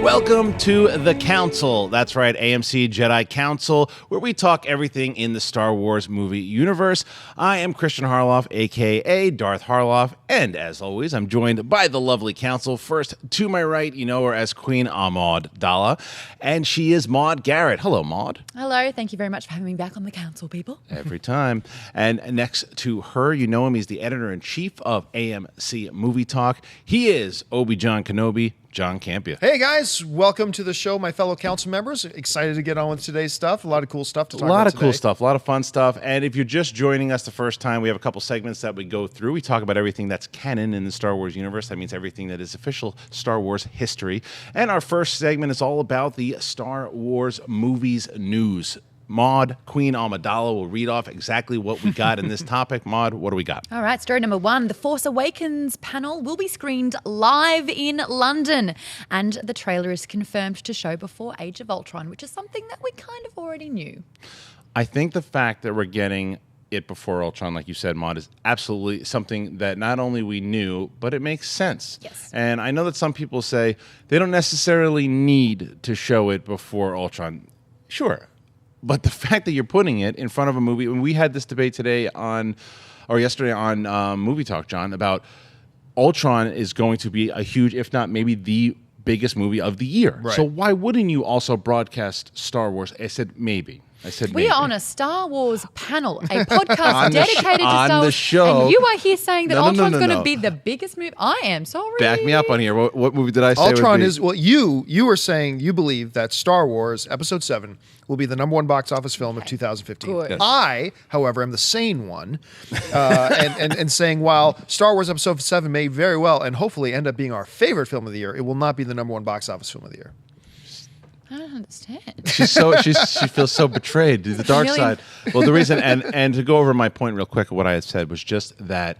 Welcome to the Council. That's right, AMC Jedi Council, where we talk everything in the Star Wars movie universe. I am Christian Harloff, a.k.a. Darth Harloff, and as always, I'm joined by the lovely Council. First, to my right, you know her as Queen Amidala, and she is Maude Garrett. Hello, Maude. Hello, thank you very much for having me back on the Council, people. Every time. And next to her, you know him, he's the editor-in-chief of AMC Movie Talk. He is Obi-Wan Kenobi, John Campea. Hey guys, welcome to the show, my fellow council members. Excited to get on with today's stuff. A lot of cool stuff to talk about today. A lot of cool stuff, a lot of fun stuff. And if you're just joining us the first time, we have a couple segments that we go through. We talk about everything that's canon in the Star Wars universe. That means everything that is official Star Wars history. And our first segment is all about the Star Wars movies news. Maude, Queen Amidala will read off exactly what we got in this topic. Maude, what do we got? All right, story number one. The Force Awakens panel will be screened live in London. And the trailer is confirmed to show before Age of Ultron, which is something that we kind of already knew. I think the fact that we're getting it before Ultron, like you said, Maude, is absolutely something that not only we knew, but it makes sense. Yes. And I know that some people say they don't necessarily need to show it before Ultron. Sure. But the fact that you're putting it in front of a movie, and we had this debate yesterday on Movie Talk, John, about Ultron is going to be a huge, if not maybe the biggest movie of the year. Right. So why wouldn't you also broadcast Star Wars? I said maybe. We are on a Star Wars panel, a podcast dedicated to Star Wars. On the show. And you are here saying that Ultron's going to No. be the biggest movie. I am sorry. Back me up on here. What movie did I say Ultron would be? is, well, you were saying you believe that Star Wars Episode 7 will be the #1 box office film of 2015. Good. Yes. I, however, am the sane one and saying while Star Wars Episode 7 may very well and hopefully end up being our favorite film of the year, it will not be the #1 box office film of the year. I don't understand. She feels so betrayed to the dark side. Well, the reason, and to go over my point real quick, what I had said was just that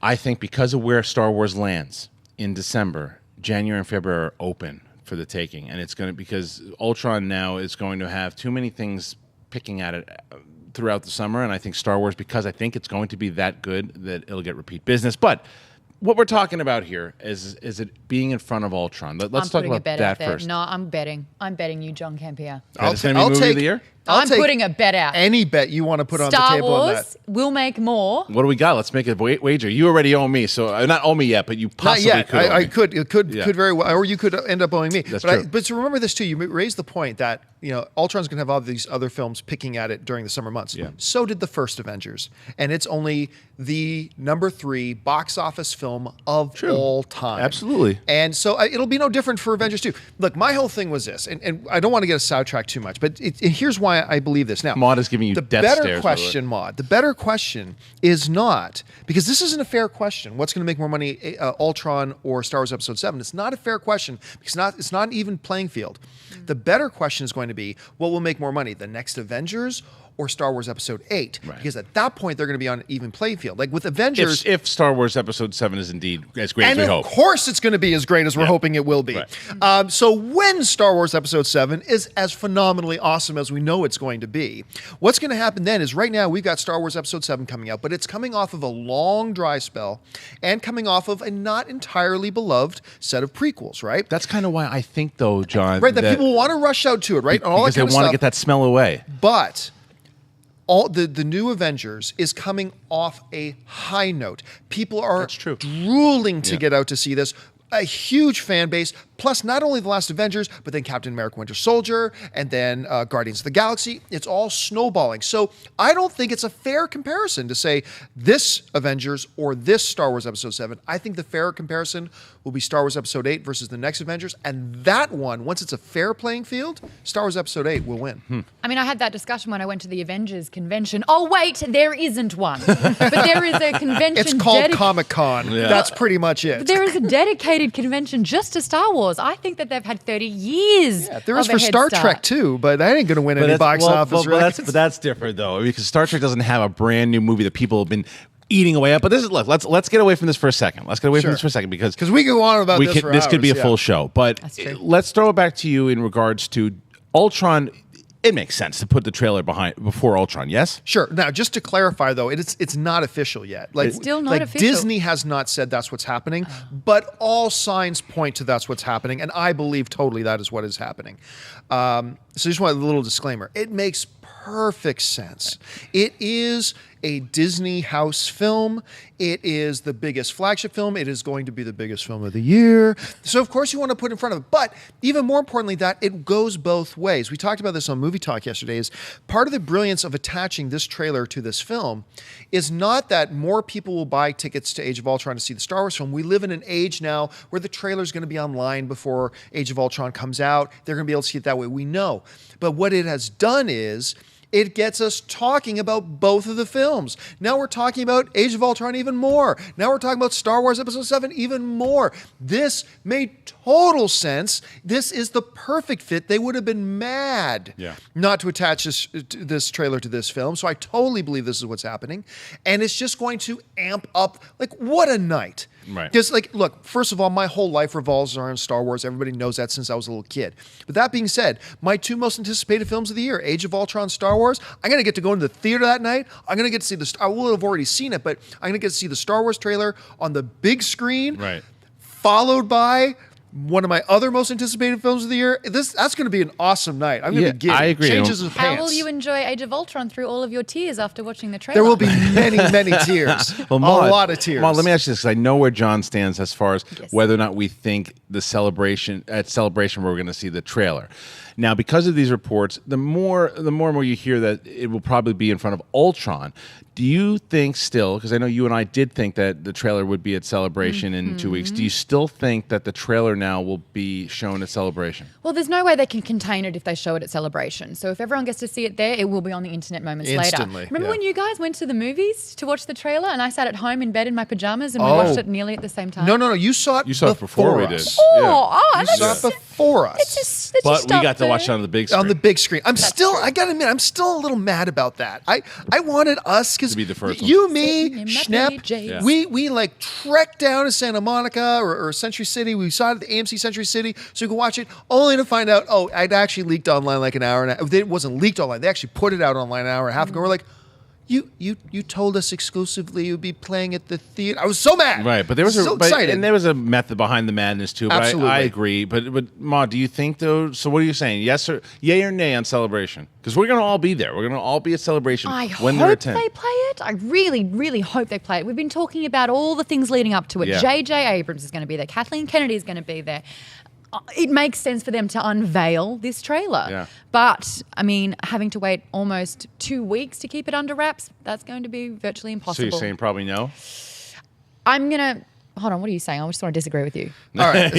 I think because of where Star Wars lands in December, January and February are open for the taking, and it's going to, because Ultron now is going to have too many things picking at it throughout the summer, and I think Star Wars, because I think it's going to be that good that it'll get repeat business. But what we're talking about here is it being in front of Ultron. Let's talk about that first. No, I'm betting. I'm betting you, John Campea. It's going to be movie of the year? I'll I'm take putting a bet out. Any bet you want to put on the table on that. Star Wars will make more. What do we got? Let's make a wager. You already owe me, so not owe me yet, but you possibly Not yet. could. I could. It could very well, or you could end up owing me. That's but true. But to remember this too, you raised the point that Ultron's going to have all these other films picking at it during the summer months. Yeah. So did the first Avengers, and it's only the #3 box office film of all time. Absolutely. And so it'll be no different for Avengers 2. Look, my whole thing was this, and I don't want to get us sidetracked too much, but here's why I believe this. Now, Maude is giving you the death better stares. question, Maude. The better question is not, because this isn't a fair question. What's going to make more money, Ultron or Star Wars Episode 7? It's not a fair question because it's not an even playing field. The better question is going to be, what will make more money, the next Avengers or Star Wars Episode 8? Right. Because at that point, they're going to be on an even playing field. Like with Avengers... If Star Wars Episode 7 is indeed as great as we hope. And of course it's going to be as great as we're hoping it will be. Right. So when Star Wars Episode 7 is as phenomenally awesome as we know it's going to be, what's going to happen then is right now we've got Star Wars Episode 7 coming out, but it's coming off of a long dry spell and coming off of a not entirely beloved set of prequels, right? That's kind of why I think, though, John... Right, that people want to rush out to it, right? Because they want to get that smell away. But... all the new Avengers is coming off a high note. People are drooling to get out to see this. A huge fan base, plus not only The Last Avengers, but then Captain America Winter Soldier, and then Guardians of the Galaxy. It's all snowballing. So I don't think it's a fair comparison to say this Avengers or this Star Wars Episode 7. I think the fair comparison will be Star Wars Episode 8 versus the next Avengers. And that one, once it's a fair playing field, Star Wars Episode 8 will win. I mean, I had that discussion when I went to the Avengers convention. Oh, wait, there isn't one. But there is a convention. It's called Comic-Con. Yeah. That's pretty much it. But there is a dedicated convention just to Star Wars. I think that they've had 30 years. Yeah, there is for Star Trek too, but that ain't going to win any box office. But that's different though, because Star Trek doesn't have a brand new movie that people have been eating away at. But this is let's get away from this for a second. Let's get away from this for a second because we go on about this for this hours, could be a full show. But let's throw it back to you in regards to Ultron. it makes sense to put the trailer before Ultron. Yes. Sure. Now, just to clarify, though, it's not official yet. Like, it's still not like official. Disney has not said that's what's happening, but all signs point to that's what's happening, and I believe totally that is what is happening. So just want a little disclaimer. It makes perfect sense. It is a Disney house film. It is the biggest flagship film. It is going to be the biggest film of the year. So, of course, you want to put in front of it. But even more importantly, that it goes both ways. We talked about this on Movie Talk yesterday. Is part of the brilliance of attaching this trailer to this film is not that more people will buy tickets to Age of Ultron to see the Star Wars film. We live in an age now where the trailer is going to be online before Age of Ultron comes out. They're going to be able to see it that way. We know. But what it has done is it gets us talking about both of the films. Now we're talking about Age of Ultron even more. Now we're talking about Star Wars Episode 7 even more. This made total sense. This is the perfect fit. They would have been mad not to attach this trailer to this film. So I totally believe this is what's happening. And it's just going to amp up, like, what a night. Right. Because, like, look, first of all, my whole life revolves around Star Wars. Everybody knows that since I was a little kid. But that being said, my two most anticipated films of the year, Age of Ultron, Star Wars, I'm going to get to go into the theater that night. I'm going to get to see I will have already seen it, but I'm going to get to see the Star Wars trailer on the big screen, Right. followed by one of my other most anticipated films of the year. That's going to be an awesome night. I'm going to be giddy. I agree. Changes of How pants. will you enjoy Age of Ultron through all of your tears after watching the trailer? There will be many, many tears. Well, a Maude, lot of tears. Maude, let me ask you this, because I know where John stands as far as whether or not we think the Celebration we're going to see the trailer. Now, because of these reports, the more and more you hear that it will probably be in front of Ultron. Do you think still, because I know you and I did think that the trailer would be at Celebration in 2 weeks, do you still think that the trailer now will be shown at Celebration? Well, there's no way they can contain it if they show it at Celebration. So if everyone gets to see it there, it will be on the internet moments Instantly, later. Remember when you guys went to the movies to watch the trailer and I sat at home in bed in my pajamas and we watched it nearly at the same time? No. You saw it before we did. us. Oh, You saw it before us. It's But just we up got to there. watch it on the big screen. On the big screen. I gotta admit, I'm still a little mad about that. I wanted us, because To be the first one. you, me, Sitting in my Schnepp, PJs. Yeah. we like trekked down to Santa Monica or Century City. We saw it at the AMC Century City so we could watch it, only to find out, I'd actually leaked online like an hour and a half. It wasn't leaked online. They actually put it out online an hour and a half ago. We're like, you told us exclusively you'd be playing at the theater. I was so mad. Right, but there was excited. and there was a method behind the madness too. But Absolutely. I agree. But Ma, do you think though? So what are you saying? Yes or yay or nay on Celebration? Because we're gonna all be there. We're gonna all be at Celebration I when they're hope at 10. they play it. I really, really hope they play it. We've been talking about all the things leading up to it. Yeah. J.J. Abrams is going to be there. Kathleen Kennedy is going to be there. It makes sense for them to unveil this trailer. Yeah. But, I mean, having to wait almost 2 weeks to keep it under wraps, that's going to be virtually So impossible. you're saying probably no? I'm going to... Hold on, what are you saying? I just want to disagree with you. All right.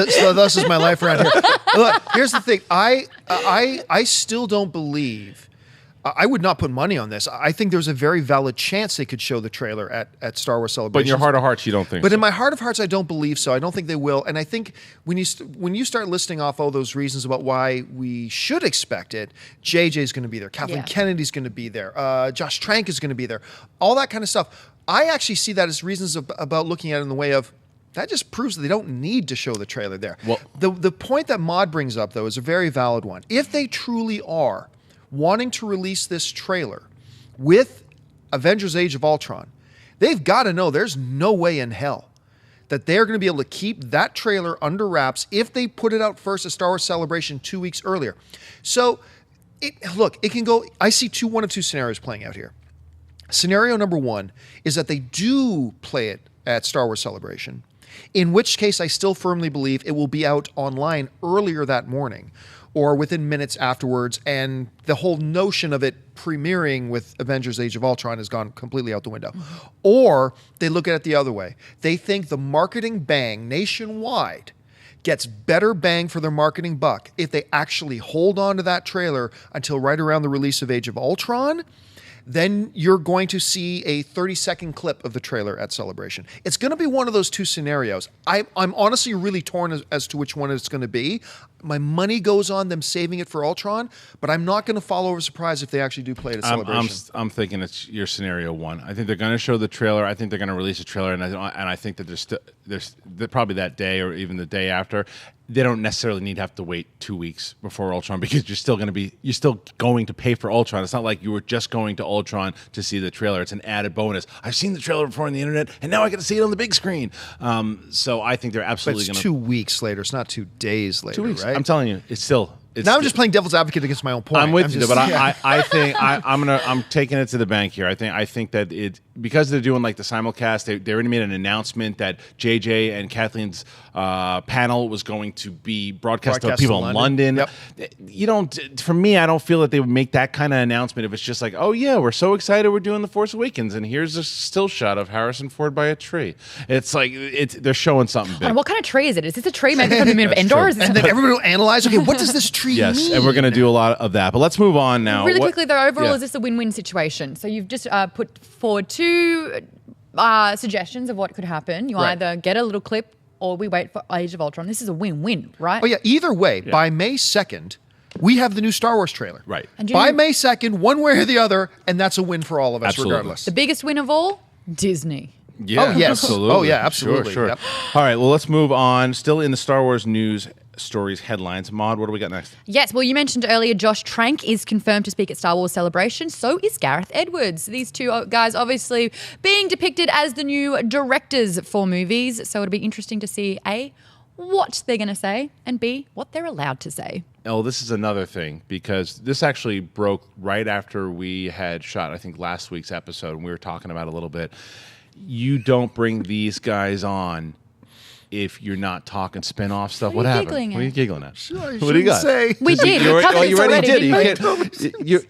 So this is my life around here. Look, here's the thing. I still don't believe. I would not put money on this. I think there's a very valid chance they could show the trailer at Star Wars Celebration. But in your heart of hearts, you don't think But so. in my heart of hearts, I don't believe so. I don't think they will. And I think when you start listing off all those reasons about why we should expect it, JJ's going to be there. Kathleen Kennedy's going to be there. Josh Trank is going to be there. All that kind of stuff. I actually see that as reasons about looking at it in the way of, that just proves that they don't need to show the trailer there. Well, the point that Maude brings up, though, is a very valid one. If they truly are wanting to release this trailer with Avengers Age of Ultron, they've got to know there's no way in hell that they're going to be able to keep that trailer under wraps if they put it out first at Star Wars Celebration 2 weeks earlier. So, it can go, I see one of two scenarios playing out here. Scenario number one is that they do play it at Star Wars Celebration, in which case I still firmly believe it will be out online earlier that morning or within minutes afterwards, and the whole notion of it premiering with Avengers Age of Ultron has gone completely out the window. Or they look at it the other way. They think the marketing bang nationwide gets better bang for their marketing buck if they actually hold on to that trailer until right around the release of Age of Ultron. Then you're going to see a 30-second clip of the trailer at Celebration. It's going to be one of those two scenarios. I'm honestly really torn as to which one it's going to be. My money goes on them saving it for Ultron, but I'm not going to fall over surprise if they actually do play it at Celebration. I'm thinking it's your scenario one. I think they're going to show the trailer. I think they're going to release a trailer, and I think that there's probably that day or even the day after. they don't necessarily need to have to wait 2 weeks before Ultron because you're still going to pay for Ultron. It's not like you were just going to Ultron to see the trailer. It's an added bonus. I've seen the trailer before on the internet, and now I get to see it on the big screen. So I think they're absolutely going to. 2 weeks later. It's not 2 days later. 2 weeks. Right? I'm telling you, it's still. Now I'm just playing devil's advocate against my own point. I'm with you, but I think I'm taking it to the bank here. I think that it because they're doing like the simulcast. They already made an announcement that JJ and Kathleen's panel was going to be broadcast to people in London. Yep. You don't. For me, I don't feel that they would make that kind of announcement if it's just like, oh yeah, we're so excited, we're doing the Force Awakens, and here's a still shot of Harrison Ford by a tree. It's like they're showing something big. And what kind of tree is it? Is this a tree made from the moon of Endor? And then everybody will analyze. Okay, what does this tree mean? Yes, and we're going to do a lot of that. But let's move on now. Really quickly, though, overall, is this a win-win situation? So you've just put forward 2 suggestions of what could happen. You either get a little clip or we wait for Age of Ultron. This is a win-win, right? Oh, yeah. Either way, by May 2nd, we have the new Star Wars trailer. Right. By May 2nd, one way or the other, and that's a win for all of us, Absolutely. regardless. The biggest win of all, Disney. Yeah, oh, yes. absolutely. Oh, yeah, absolutely. Sure. Yep. All right, well, let's move on. Still in the Star Wars news stories headlines. Maude, what do we got next? Yes, well, you mentioned earlier Josh Trank is confirmed to speak at Star Wars Celebration. So is Gareth Edwards. These 2 guys obviously being depicted as the new directors for movies. So it'll be interesting to see, A, what they're going to say, and B, what they're allowed to say. Oh, this is another thing, because this actually broke right after we had shot, I think, last week's episode, and we were talking about it a little bit. You don't bring these guys on if you're not talking spin-off stuff. What happened? Giggling what are you giggling at? Sure, what do you got? Say. We did. We covered this already.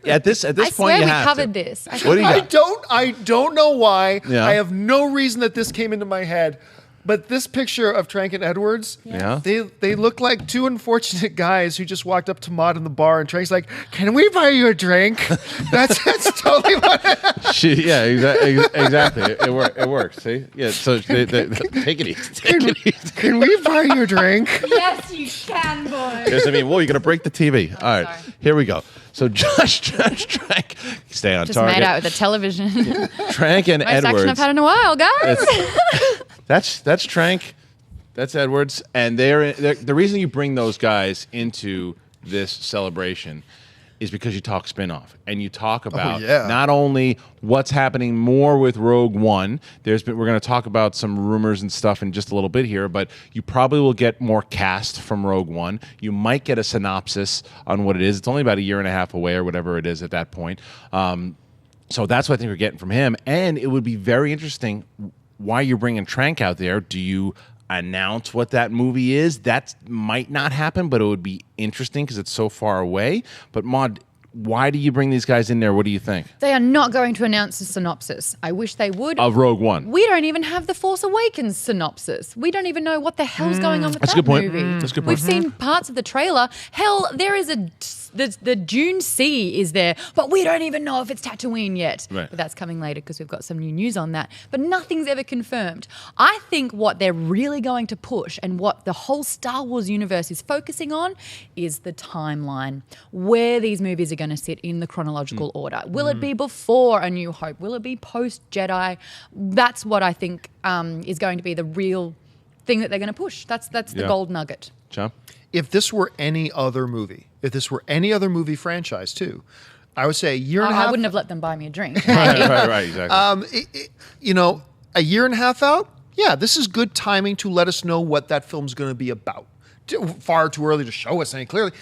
At this I point, swear you we have covered to. this. What do you got? I don't know why. Yeah. I have no reason that this came into my head. But this picture of Trank and Edwards, they look like 2 unfortunate guys who just walked up to Maude in the bar, and Trank's like, "Can we buy you a drink?" That's totally what. Exactly. It works. See, yeah. So they take it easy. Can we buy you a drink? Yes, you can, boy. Because you're gonna break the TV. All right, here we go. So Josh Trank, stay on Just target. made out with a television. Trank and Most Edwards. action I've had in a while, guys. That's Trank, that's Edwards, and they're the reason you bring those guys into this celebration is because you talk spin-off and you talk about not only what's happening more with Rogue One. We're going to talk about some rumors and stuff in just a little bit here, but you probably will get more cast from Rogue One. You might get a synopsis on what it is. It's only about 1.5 years away or whatever it is at that point. So that's what I think we're getting from him, and it would be very interesting. Why you're bringing Trank out there? Do you announce what that movie is? That might not happen, but it would be interesting because it's so far away. But Maude, why do you bring these guys in there? What do you think? They are not going to announce a synopsis. I wish they would. Of Rogue One. We don't even have the Force Awakens synopsis. We don't even know what the hell's going on with That's that a good point. movie. That's a good point. We've seen parts of the trailer. Hell, there is the Dune Sea is there, but we don't even know if it's Tatooine yet. Right. But that's coming later because we've got some new news on that. But nothing's ever confirmed. I think what they're really going to push and what the whole Star Wars universe is focusing on is the timeline, where these movies are going to sit in the chronological order. Will it be before A New Hope? Will it be post-Jedi? That's what I think is going to be the real thing that they're going to push. That's the gold nugget. John? If this were any other movie, franchise too, I would say a year and a half. I wouldn't have let them buy me a drink. Right, exactly. 1.5 years out, yeah, this is good timing to let us know what that film's going to be about. Far too early to show us any clearly,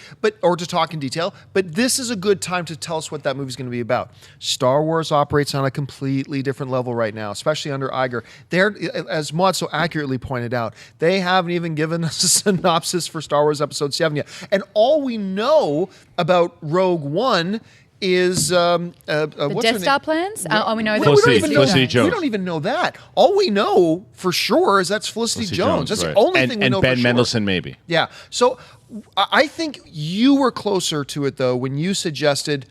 or to talk in detail. But this is a good time to tell us what that movie's going to be about. Star Wars operates on a completely different level right now, especially under Iger. They're, as Maude so accurately pointed out, they haven't even given us a synopsis for Star Wars Episode 7 yet. And all we know about Rogue One is the Death Star plans? We know Felicity Jones. We don't even know that. All we know for sure is that's Felicity Jones. That's the only thing we know for sure. And Ben Mendelsohn, maybe. Yeah. So I think you were closer to it, though, when you suggested,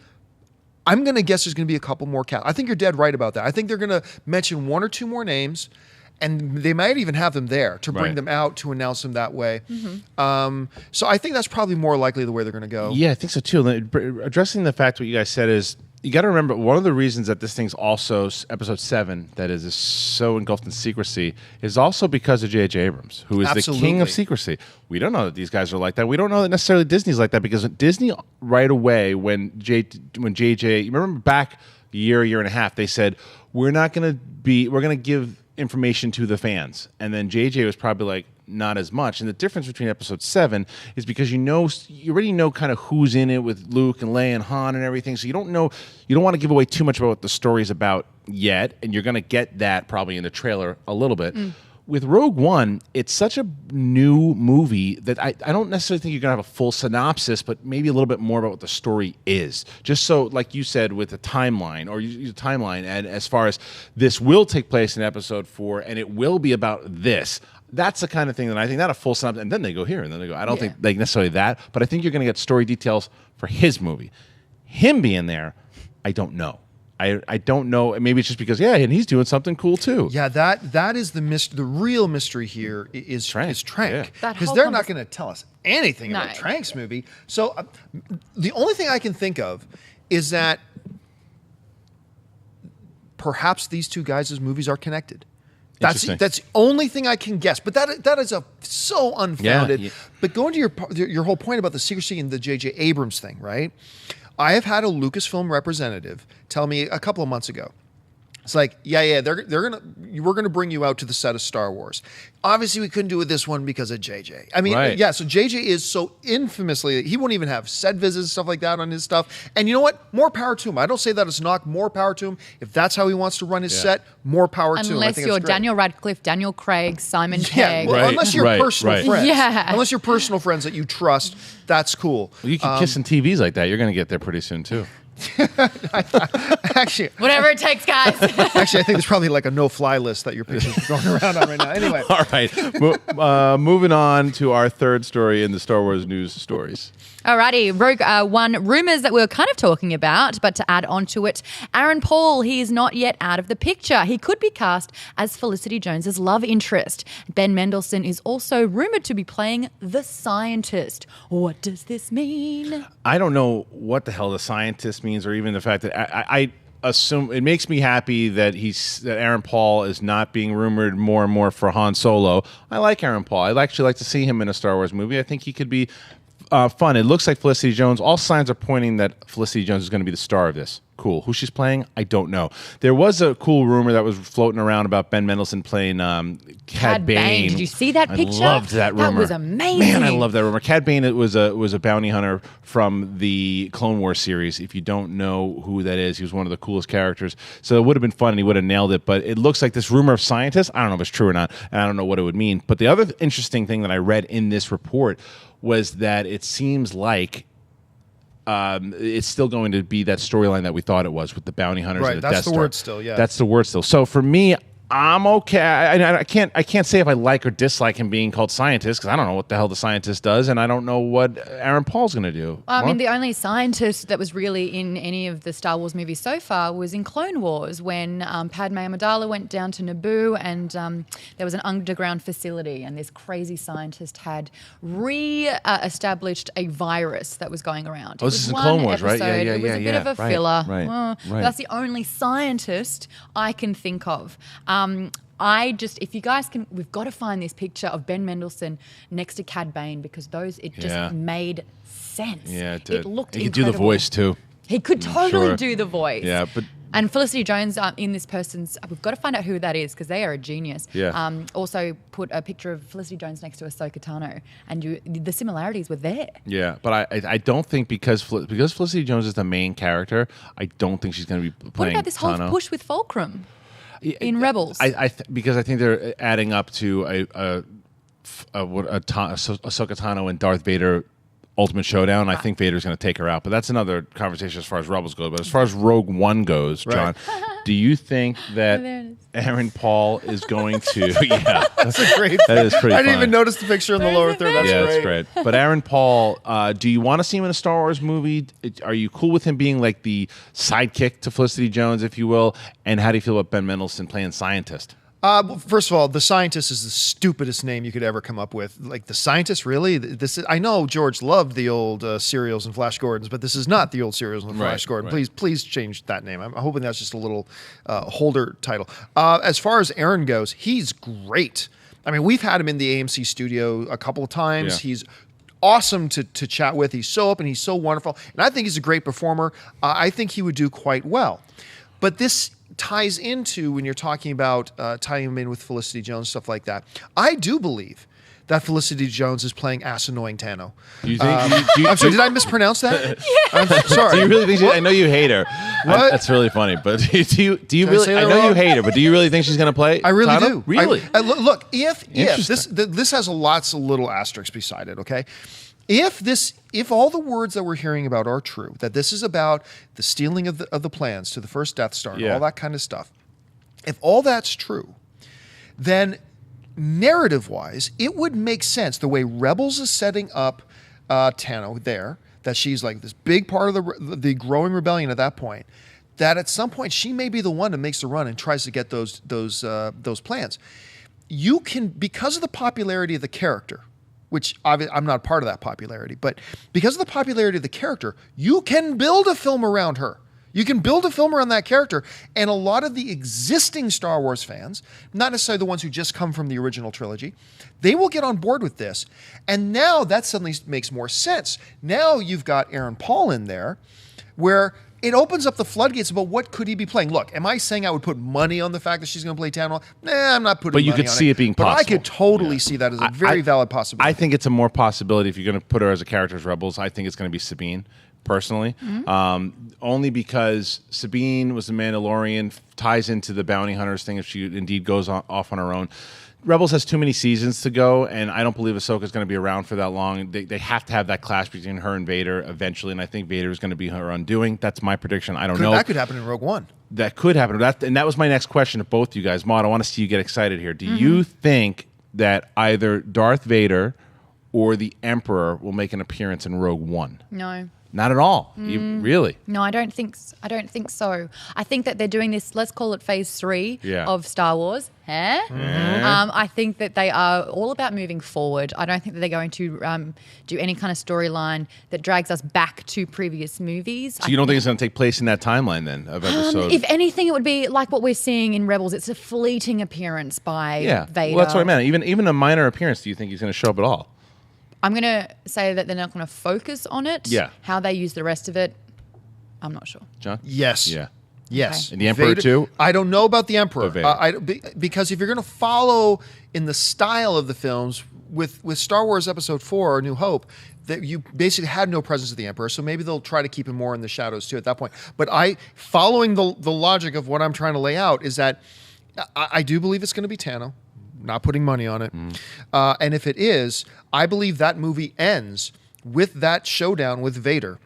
I'm going to guess there's going to be a couple more cast. I think you're dead right about that. I think they're going to mention 1 or 2 more names, and they might even have them there to bring them out to announce them that way. So I think that's probably more likely the way they're going to go. Yeah, I think so too. Addressing the fact what you guys said is you got to remember, one of the reasons that this thing's also episode 7 that is so engulfed in secrecy is also because of J.J. Abrams, who is the king of secrecy. We don't know that these guys are like that. We don't know that necessarily Disney's like that, because Disney right away when J.J. you remember back a year and a half, they said we're going to give information to the fans, and then J.J. was probably like, not as much. And the difference between episode 7 is because you already know kind of who's in it with Luke and Leia and Han and everything. So you don't want to give away too much about what the story's about yet. And you're going to get that probably in the trailer a little bit. With Rogue One, it's such a new movie that I don't necessarily think you're going to have a full synopsis, but maybe a little bit more about what the story is. Just so, like you said, with the timeline, or use a timeline, and as far as this will take place in episode 4, and it will be about this. That's the kind of thing that I think, not a full synopsis, and then they go here, and then they go. I don't think like necessarily that, but I think you're going to get story details for his movie. Him being there, I don't know. I don't know. Maybe it's just because, and he's doing something cool too. Yeah, that is the real mystery here is Trank. Because they're not going to tell us anything about Trank's movie. So the only thing I can think of is that perhaps these two guys' movies are connected. That's the only thing I can guess, but that is so unfounded. Yeah. But going to your whole point about the secrecy and the J.J. Abrams thing, right? I have had a Lucasfilm representative tell me a couple of months ago. It's like, we're gonna bring you out to the set of Star Wars. Obviously, we couldn't do it this one because of JJ. I mean, so JJ is so infamously, he won't even have set visits, stuff like that on his stuff. And you know what? More power to him. I don't say that as a knock. More power to him. If that's how he wants to run his set, more power to him. Unless you're Daniel Radcliffe, Daniel Craig, Simon Pegg. Unless you're personal friends. Yeah. Unless you're personal friends that you trust, that's cool. Well, you keep kissing TVs like that, you're going to get there pretty soon too. Actually, whatever it takes, guys. Actually, I think there's probably like a no-fly list that your pictures are going around on right now. Anyway, all right. Moving on to our third story in the Star Wars news stories. Alrighty, Rogue One rumours that we were kind of talking about, but to add on to it, Aaron Paul, he is not yet out of the picture. He could be cast as Felicity Jones's love interest. Ben Mendelsohn is also rumoured to be playing the scientist. What does this mean? I don't know what the hell the scientist means, or even the fact that I assume it makes me happy that Aaron Paul is not being rumored more and more for Han Solo. I like Aaron Paul. I'd actually like to see him in a Star Wars movie. I think he could be fun. It looks like Felicity Jones. All signs are pointing that Felicity Jones is going to be the star of this. Cool. Who she's playing, I don't know. There was a cool rumor that was floating around about Ben Mendelsohn playing Cad Bane. Did you see that picture? I loved that rumor. That was amazing. Man, I love that rumor. Cad Bane was a bounty hunter from the Clone Wars series. If you don't know who that is, he was one of the coolest characters. So it would have been fun and he would have nailed it. But it looks like this rumor of scientists, I don't know if it's true or not, and I don't know what it would mean. But the other interesting thing that I read in this report was that it seems like it's still going to be that storyline that we thought it was with the bounty hunters. Right, and the that's Death the Star. word still, yeah. That's the word still. So for me, I'm okay. I can't say if I like or dislike him being called scientist, because I don't know what the hell the scientist does, and I don't know what Aaron Paul's going to do. I mean, the only scientist that was really in any of the Star Wars movies so far was in Clone Wars, when Padme Amidala went down to Naboo, and there was an underground facility, and this crazy scientist had re-established a virus that was going around. Oh, this is in Clone Wars, right? Yeah. It was a bit of a filler. Right. That's the only scientist I can think of. If you guys can, we've got to find this picture of Ben Mendelsohn next to Cad Bane, because it just made sense. Yeah, it did. It looked He could incredible. do the voice too. He could totally do the voice. Yeah, but. And Felicity Jones in this person's, we've got to find out who that is, because they are a genius. Yeah. Also put a picture of Felicity Jones next to Ahsoka Tano, and the similarities were there. Yeah, but I don't think because Felicity Jones is the main character, I don't think she's going to be playing. What about this whole Tano. push with Fulcrum in Rebels? Because I think they're adding up to a Ahsoka Tano and Darth Vader Ultimate Showdown. I think Vader's going to take her out, but that's another conversation as far as Rebels goes. But as far as Rogue One goes, John, do you think that Aaron Paul is going to? Yeah, that's a great. That is pretty. I didn't even notice the picture in the lower third. That's great. It's great. But Aaron Paul, do you want to see him in a Star Wars movie? Are you cool with him being like the sidekick to Felicity Jones, if you will? And how do you feel about Ben Mendelsohn playing scientist? First of all, the Scientist is the stupidest name you could ever come up with. Like, the Scientist, really? This is, I know George loved the old serials and Flash Gordons, but this is not the old serials and Flash Gordon. Right. Please change that name. I'm hoping that's just a little holder title. As far as Aaron goes, he's great. I mean, we've had him in the AMC studio a couple of times. Yeah. He's awesome to chat with. He's so open. He's so wonderful. And I think he's a great performer. I think he would do quite well. But this ties into, when you're talking about tying him in with Felicity Jones, stuff like that. I do believe that Felicity Jones is playing ass-annoying Tano. Do you think? I'm sorry, did I mispronounce that? I'm sorry. Do you really think I know you hate her. What? That's really funny. But do you Did I really? say I that know you wrong? hate her, but do you really think she's going to play? I really Tano? do. Really? Look, if Interesting. this has lots of little asterisks beside it, okay? If all the words that we're hearing about are true, that this is about the stealing of the plans to the first Death Star and Yeah. all that kind of stuff, if all that's true, then narrative-wise, it would make sense the way Rebels is setting up Tano there, that she's like this big part of the growing rebellion at that point, that at some point she may be the one that makes the run and tries to get those plans. You can, because of the popularity of the character, which I'm not part of that popularity, but because of the popularity of the character, you can build a film around her. You can build a film around that character, and a lot of the existing Star Wars fans, not necessarily the ones who just come from the original trilogy, they will get on board with this. And now that suddenly makes more sense. Now you've got Aaron Paul in there, where it opens up the floodgates about what could he be playing. Look, am I saying I would put money on the fact that she's going to play Tano? Nah, I'm not putting money on it. But you could see it being possible. But I could totally see that as a very valid possibility. I think it's a more possibility if you're going to put her as a character as Rebels. I think it's going to be Sabine, personally. Only because Sabine was the Mandalorian, ties into the bounty hunters thing if she indeed goes off on her own. Rebels has too many seasons to go, and I don't believe Ahsoka's going to be around for that long. They have to have that clash between her and Vader eventually, and I think Vader is going to be her undoing. That's my prediction. I don't know. That could happen in Rogue One. That could happen. And that was my next question to both you guys. Maud, I want to see you get excited here. Do you think that either Darth Vader or the Emperor will make an appearance in Rogue One? No. Not at all. Really? No, I don't think so. I think that they're doing this, let's call it phase 3 of Star Wars. I think that they are all about moving forward. I don't think that they're going to do any kind of storyline that drags us back to previous movies. So you don't think it's going to take place in that timeline then of episode? If anything, it would be like what we're seeing in Rebels. It's a fleeting appearance by Vader. Well, that's what I meant. Even a minor appearance, do you think he's going to show up at all? I'm going to say that they're not going to focus on it. Yeah. How they use the rest of it, I'm not sure. John? Yes. Yeah. Yes. Okay. And the Emperor Vader, too? I don't know about the Emperor. Vader. Because if you're going to follow in the style of the films with Star Wars Episode 4, A New Hope, that you basically had no presence of the Emperor, so maybe they'll try to keep him more in the shadows too at that point. But following the logic of what I'm trying to lay out is that I do believe it's going to be Tano. Not putting money on it. And if it is, I believe that movie ends with that showdown with Vader.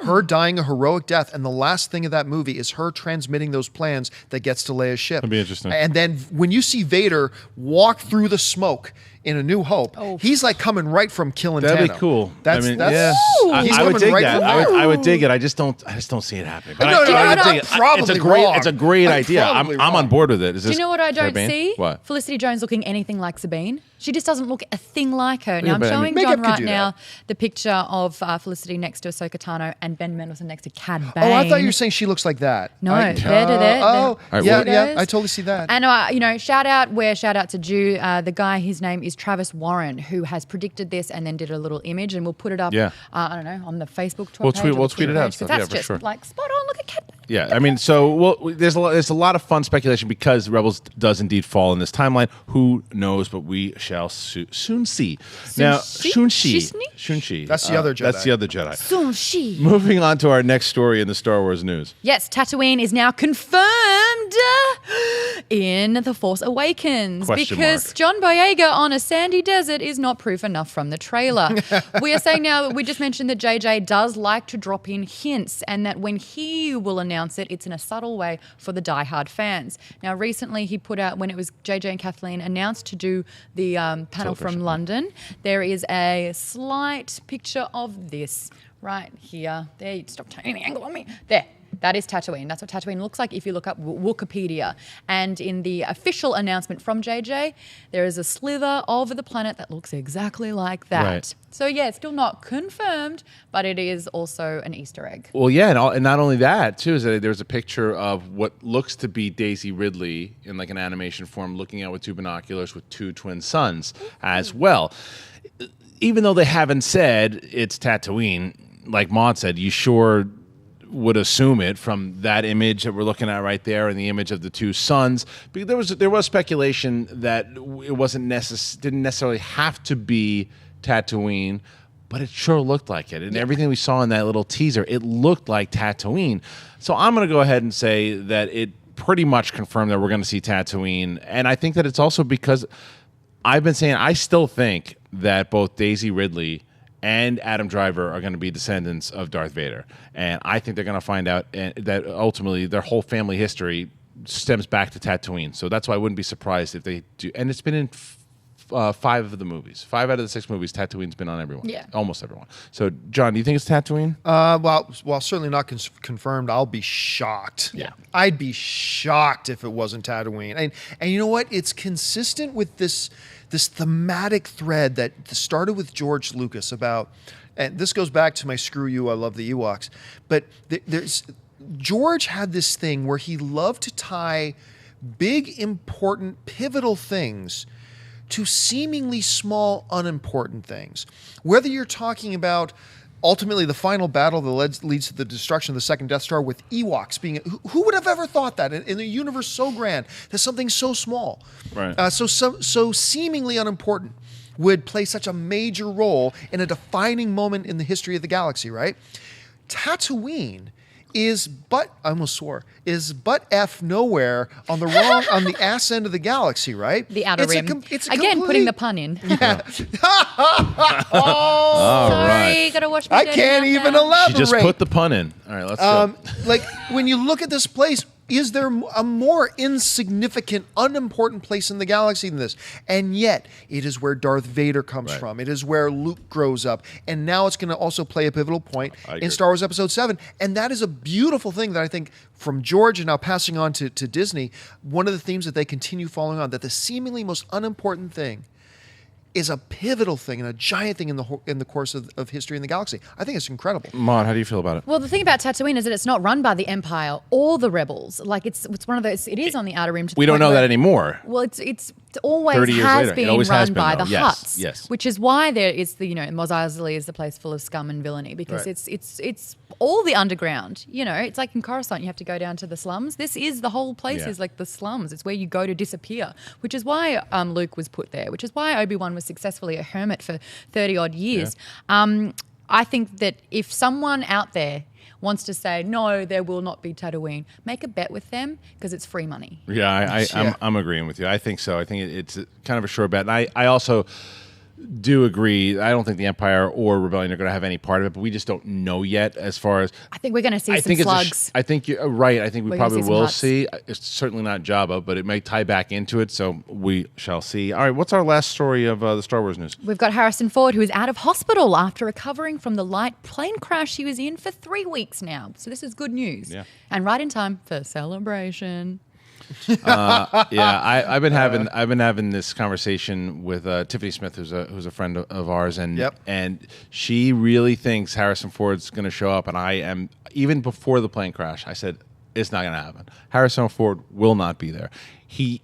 Her dying a heroic death, and the last thing of that movie is her transmitting those plans that gets to Leia's ship. That'd be interesting. And then when you see Vader walk through the smoke in A New Hope, he's like coming right from killing Tano. That'd be cool. That's he's I would dig right that. from there. I would dig it. I just don't see it happening. But No, I would I'm dig it. probably wrong. It's a great I'm idea. I'm probably on wrong. board with it. Do you know what I don't Caribbean? see? What? Felicity Jones looking anything like Sabine. She just doesn't look a thing like her. Now, Yeah, I'm but I showing mean- John Makeup could right do now that. the picture of Felicity next to Ahsoka Tano and Ben Mendelsohn next to Cad Bane. Oh, I thought you were saying she looks like that. No, I- they're Oh, right, yeah, well- yeah, I totally see that. And, shout out to Jew. The guy, his name is Travis Warren, who has predicted this and then did a little image, and we'll put it up, Yeah. I don't know, on the Facebook We'll page. tweet- or we'll the tweet it Twitter out page, 'cause stuff. Yeah, that's for just sure. like spot on. Look at Cad Bane. Yeah, I mean, there's a lot of fun speculation because Rebels does indeed fall in this timeline. Who knows? But we shall soon see. Now, Shun-Chi. That's the other Jedi. That's the other Jedi. Sun-Shi. Moving on to our next story in the Star Wars news. Yes, Tatooine is now confirmed in The Force Awakens Question because mark. John Boyega on a sandy desert is not proof enough from the trailer. We are saying now, we just mentioned that JJ does like to drop in hints and that when he will announce it, it's in a subtle way for the diehard fans. Now, recently he put out, when it was JJ and Kathleen announced to do the panel from London, there is a slight picture of this right here. There, stop taking the angle on me. There. That is Tatooine. That's what Tatooine looks like if you look up Wikipedia. And in the official announcement from JJ, there is a slither of the planet that looks exactly like that. Right. So, yeah, it's still not confirmed, but it is also an Easter egg. Well, yeah, and not only that, too, is that there's a picture of what looks to be Daisy Ridley in like an animation form looking out with two binoculars with two twin suns as well. Even though they haven't said it's Tatooine, like Maud said, you sure would assume it from that image that we're looking at right there and the image of the two suns. Because there was speculation that it wasn't didn't necessarily have to be Tatooine, but it sure looked like it. And everything we saw in that little teaser, it looked like Tatooine. So I'm going to go ahead and say that it pretty much confirmed that we're going to see Tatooine. And I think that it's also because I've been saying I still think that both Daisy Ridley and Adam Driver are going to be descendants of Darth Vader. And I think they're going to find out that ultimately their whole family history stems back to Tatooine. So that's why I wouldn't be surprised if they do. And it's been in 5 of the movies. 5 out of the 6 movies, Tatooine's been on everyone. Yeah. Almost everyone. So, John, do you think it's Tatooine? Well, certainly not confirmed. I'll be shocked. Yeah. I'd be shocked if it wasn't Tatooine. And you know what? It's consistent with this thematic thread that started with George Lucas about, and this goes back to my screw you, I love the Ewoks, but George had this thing where he loved to tie big, important, pivotal things to seemingly small, unimportant things. Whether you're talking about ultimately the final battle that leads to the destruction of the second Death Star with Ewoks being... Who would have ever thought that in a universe so grand that something so small, right. so seemingly unimportant would play such a major role in a defining moment in the history of the galaxy, right? Tatooine is but F nowhere on the ass end of the galaxy, right? The outer rim. It's a Again, putting the pun in. Yeah. Sorry, gotta watch my I dirty can't mouth even now. elaborate. She just put the pun in. All right, let's go. Like when you look at this place, is there a more insignificant, unimportant place in the galaxy than this? And yet, it is where Darth Vader comes from. It is where Luke grows up. And now it's going to also play a pivotal point in Star Wars Episode 7. And that is a beautiful thing that I think from George and now passing on to Disney, one of the themes that they continue following on, that the seemingly most unimportant thing is a pivotal thing and a giant thing in the course of history in the galaxy. I think it's incredible. Mon, how do you feel about it? Well, the thing about Tatooine is that it's not run by the Empire or the Rebels. Like it's one of those. It is on the outer rim. We don't know that anymore. Well, it's always 30 years has later. been It always has run been, by though. the Yes, Hutts. yes. Which is why there is Mos Eisley is the place full of scum and villainy because it's all the underground. It's like in Coruscant, you have to go down to the slums. This is the whole place is like the slums. It's where you go to disappear, which is why Luke was put there. Which is why Obi-Wan was successfully a hermit for 30 odd years. Yeah. I think that if someone out there wants to say, no, there will not be Tatooine, make a bet with them because it's free money. Yeah, I'm agreeing with you. I think so. I think it's kind of a sure bet. And I also do agree. I don't think the Empire or Rebellion are going to have any part of it, but we just don't know yet as far as... I think we're going to see some slugs. I think you're right. I think we probably will Hutts. see. It's certainly not Jabba, but it may tie back into it, so we shall see. All right, what's our last story of the Star Wars news? We've got Harrison Ford, who is out of hospital after recovering from the light plane crash he was in for 3 weeks now. So this is good news. Yeah. And right in time for celebration. I've been having this conversation with Tiffany Smith, who's a friend of ours, and she really thinks Harrison Ford's going to show up. And I am, even before the plane crash, I said it's not going to happen. Harrison Ford will not be there. He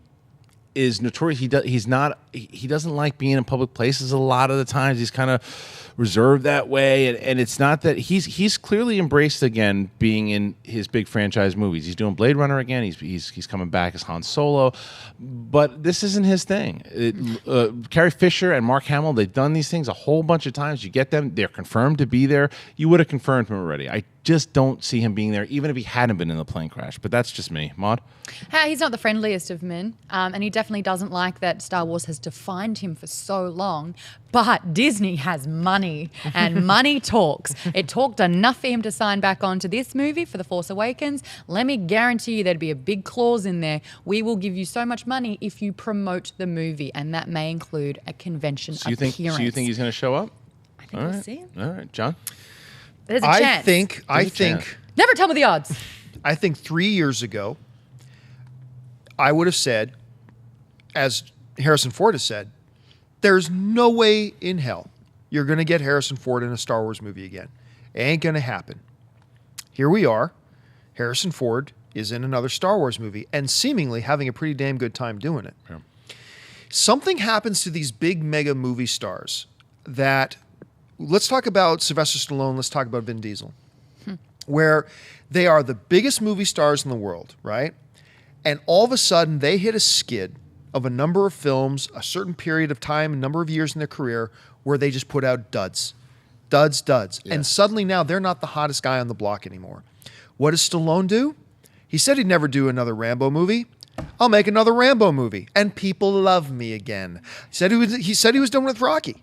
is notorious. He doesn't like being in public places a lot of the times. He's kind of reserved that way, and it's not that he's clearly embraced again being in his big franchise movies. He's doing Blade Runner again. He's coming back as Han Solo, but this isn't his thing. Carrie Fisher and Mark Hamill, they've done these things a whole bunch of times. You get them; they're confirmed to be there. You would have confirmed him already. I just don't see him being there, even if he hadn't been in the plane crash. But that's just me, Maud. He's not the friendliest of men, and he definitely doesn't like that Star Wars has defined him for so long. But Disney has money, and money talks. It talked enough for him to sign back on to this movie for The Force Awakens. Let me guarantee you there'd be a big clause in there. We will give you so much money if you promote the movie, and that may include a convention appearance. So you think he's going to show up? I think we'll see him. All right, John? There's a chance. I think. Never tell me the odds. I think 3 years ago, I would have said, as Harrison Ford has said, there's no way in hell you're going to get Harrison Ford in a Star Wars movie again. It ain't going to happen. Here we are. Harrison Ford is in another Star Wars movie and seemingly having a pretty damn good time doing it. Yeah. Something happens to these big mega movie stars that, let's talk about Sylvester Stallone, let's talk about Vin Diesel, where they are the biggest movie stars in the world, right? And all of a sudden they hit a skid of a number of films, a certain period of time, a number of years in their career where they just put out duds. Duds. Yeah. And suddenly now they're not the hottest guy on the block anymore. What does Stallone do? He said he'd never do another Rambo movie. I'll make another Rambo movie, and people love me again. He said he was done with Rocky.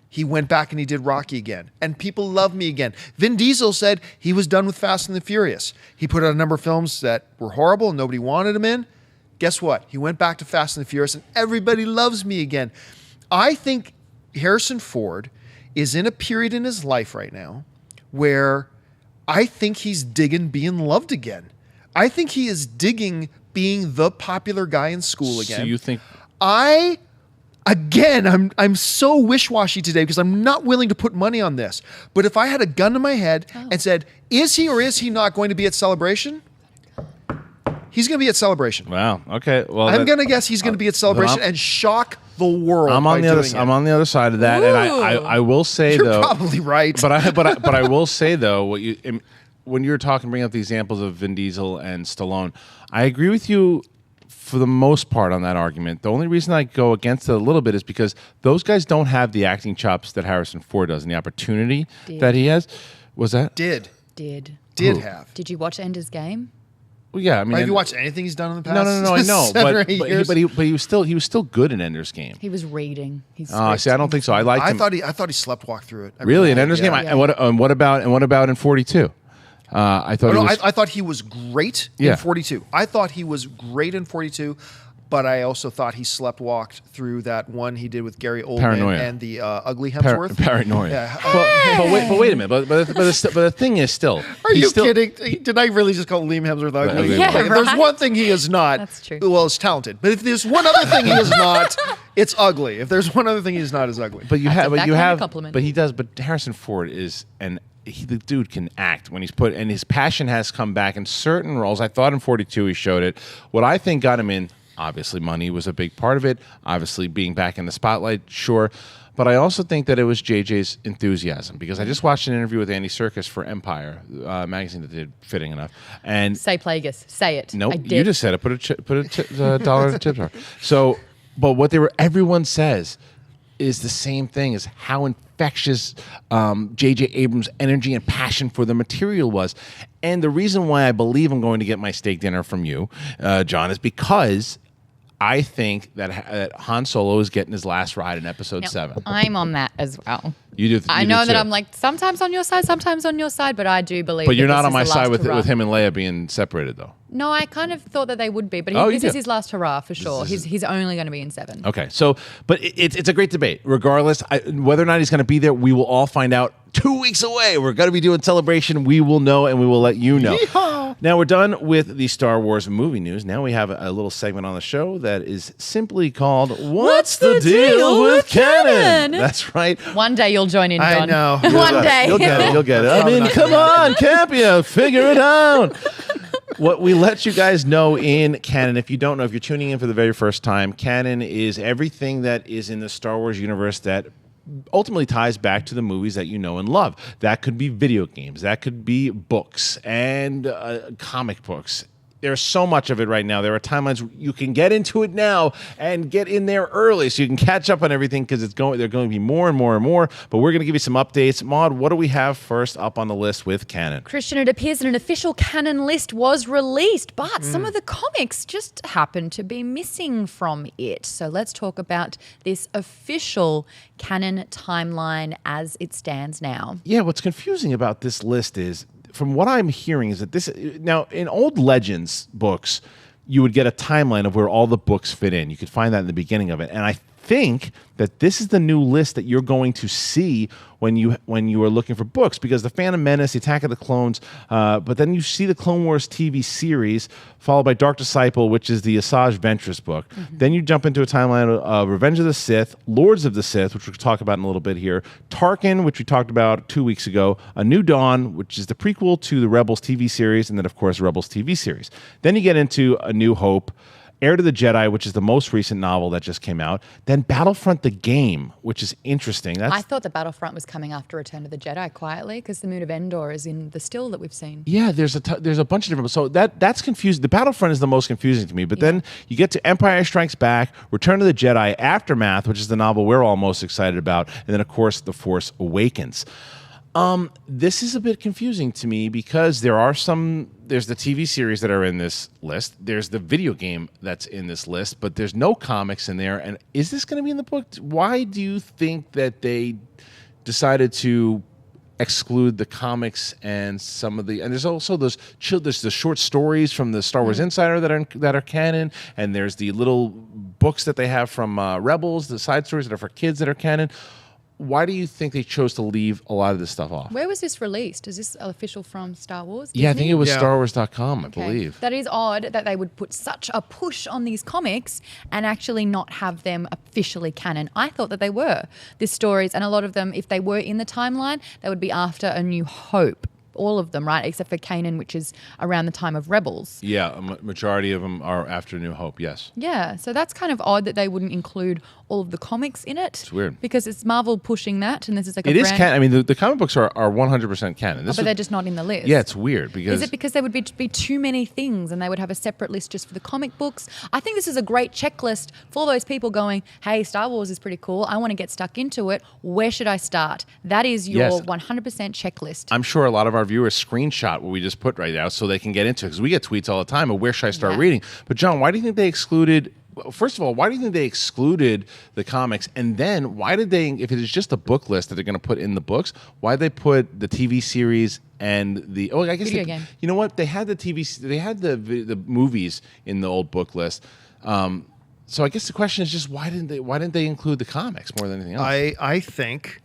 He went back and he did Rocky again, and people love me again. Vin Diesel said he was done with Fast and the Furious. He put out a number of films that were horrible and nobody wanted him in. Guess what? He went back to Fast and the Furious, and everybody loves me again. I think Harrison Ford is in a period in his life right now where I think he's digging being loved again. I think he is digging being the popular guy in school again. So you think... I'm so wish-washy today because I'm not willing to put money on this. But if I had a gun to my head and said, is he or is he not going to be at Celebration? He's going to be at Celebration. Wow. Okay. Well, I'm going to guess he's going to be at Celebration and shock the world. I'm on the other side of that, and I will say You're though, probably right. But I will say though, when you're bringing up the examples of Vin Diesel and Stallone, I agree with you for the most part on that argument. The only reason I go against it a little bit is because those guys don't have the acting chops that Harrison Ford does and the opportunity that he has. Was that? Did Who? have. Did you watch Ender's Game? Well, yeah, I mean, have you watched anything he's done in the past? No, I know, 7 or 8 years? but he was still good in Ender's Game. He was reading. See, I don't think so. I him. I thought he slept walk through it. Really, in Ender's Game. Yeah. And what about in 42? I thought he was great in 42. I thought he was great in 42, but I also thought he slept walked through that one he did with Gary Oldman and the ugly Hemsworth. Paranoia. Yeah. But wait a minute. But the thing is still. Are you kidding? Did I really just call Liam Hemsworth ugly? Yeah, if there's one thing he is not, that's true. Well, it's talented. But if there's one other thing he is not, it's ugly. If there's one other thing he's not, it's ugly. But he does. But Harrison Ford is the dude can act when he's and his passion has come back in certain roles. I thought in 42 he showed it. What I think got him in, obviously money was a big part of it. Obviously being back in the spotlight, sure. But I also think that it was JJ's enthusiasm, because I just watched an interview with Andy Serkis for Empire magazine that did Fitting Enough. And say Plagueis. Say it. Nope, you just said it. Put a dollar in the tip jar. So, but what everyone says is the same thing, is how infectious J.J. Abrams' energy and passion for the material was. And the reason why I believe I'm going to get my steak dinner from you, John, is because I think that Han Solo is getting his last ride in Episode 7. I'm on that as well. You do. I know that I'm like sometimes on your side, but I do believe. But you're not on my side with him and Leia being separated, though. No, I kind of thought that they would be, but this is his last hurrah for sure. He's only going to be in 7. Okay, so but it's a great debate. Regardless, whether or not he's going to be there, we will all find out 2 weeks away. We're going to be doing Celebration. We will know, and we will let you know. Yeehaw! Now we're done with the Star Wars movie news. Now we have a little segment on the show that is simply called "What's the Deal with Canon?" That's right. One day you'll join in, John. I know. One day You'll get it. I mean, come on, can't you? Figure it out. What we let you guys know in Canon, if you don't know, if you're tuning in for the very first time, Canon is everything that is in the Star Wars universe that ultimately ties back to the movies that you know and love. That could be video games. That could be books and comic books. There's so much of it right now. There are timelines. You can get into it now and get in there early so you can catch up on everything, because they're going to be more and more and more. But we're going to give you some updates. Maude, what do we have first up on the list with Canon? Christian, it appears that an official Canon list was released, but some of the comics just happen to be missing from it. So let's talk about this official Canon timeline as it stands now. Yeah, what's confusing about this list is, from what I'm hearing, is that now in old Legends books, you would get a timeline of where all the books fit in. You could find that in the beginning of it. And I think that this is the new list that you're going to see when you are looking for books, because the Phantom Menace, the Attack of the Clones, but then you see the Clone Wars TV series, followed by Dark Disciple, which is the Asajj Ventress book. Then you jump into a timeline of Revenge of the Sith, Lords of the Sith, which we'll talk about in a little bit here, Tarkin, which we talked about 2 weeks ago, A New Dawn, which is the prequel to the Rebels TV series, and then, of course, Rebels TV series. Then you get into A New Hope, Heir to the Jedi, which is the most recent novel that just came out. Then Battlefront the game, which is interesting. I thought the Battlefront was coming after Return of the Jedi quietly, because the Moon of Endor is in the still that we've seen. Yeah, there's a bunch of different. So that's confusing. The Battlefront is the most confusing to me. But then you get to Empire Strikes Back, Return of the Jedi, Aftermath, which is the novel we're all most excited about, and then of course The Force Awakens. This is a bit confusing to me because there's the TV series that are in this list. There's the video game that's in this list, but there's no comics in there. And is this going to be in the book? Why do you think that they decided to exclude the comics and some of the, and there's also there's the short stories from the Star Wars Insider that are canon, and there's the little books that they have from Rebels, the side stories that are for kids that are canon. Why do you think they chose to leave a lot of this stuff off? Where was this released? Is this official from Star Wars? Yeah, I think it was StarWars.com, I believe. That is odd that they would put such a push on these comics and actually not have them officially canon. I thought that they were. These stories, and a lot of them, if they were in the timeline, they would be after A New Hope. All of them, right? Except for Kanan, which is around the time of Rebels. Yeah, a majority of them are after New Hope, yes. Yeah, so that's kind of odd that they wouldn't include all of the comics in it. It's weird. Because it's Marvel pushing that, and this is like It is canon. I mean, the comic books are 100% canon. But they're just not in the list. Yeah, it's weird. Because is it because there would be too many things and they would have a separate list just for the comic books? I think this is a great checklist for those people going, hey, Star Wars is pretty cool. I want to get stuck into it. Where should I start? That is your 100% checklist. I'm sure a lot of our viewers screenshot what we just put right now so they can get into it, because we get tweets all the time of where should I start reading. But John, why do you think they excluded... First of all, why do you think they excluded the comics? And then why did they, if it is just a book list that they're going to put in the books, why did they put the TV series and the, I guess, video game. You know what? They had the movies in the old book list. So I guess the question is just why didn't they include the comics more than anything else? I think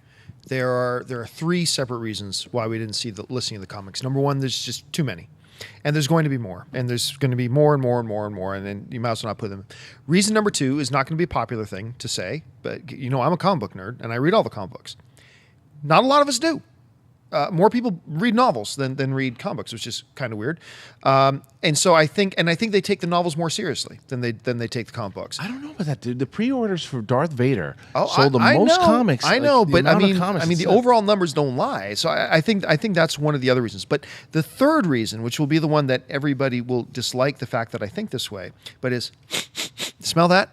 there are three separate reasons why we didn't see the listing of the comics. Number one, there's just too many. And there's going to be more. And there's going to be more and more and more and more. And then you might as well not put them. Reason number two is not going to be a popular thing to say. But, you know, I'm a comic book nerd, and I read all the comic books. Not a lot of us do. More people read novels than read comic books, which is kind of weird. And so I think they take the novels more seriously than they take the comic books. I don't know about that, dude. The pre-orders for Darth Vader sold the most comics. I know, but I mean, the overall overall numbers don't lie. So I think that's one of the other reasons. But the third reason, which will be the one that everybody will dislike the fact that I think this way, but is smell that?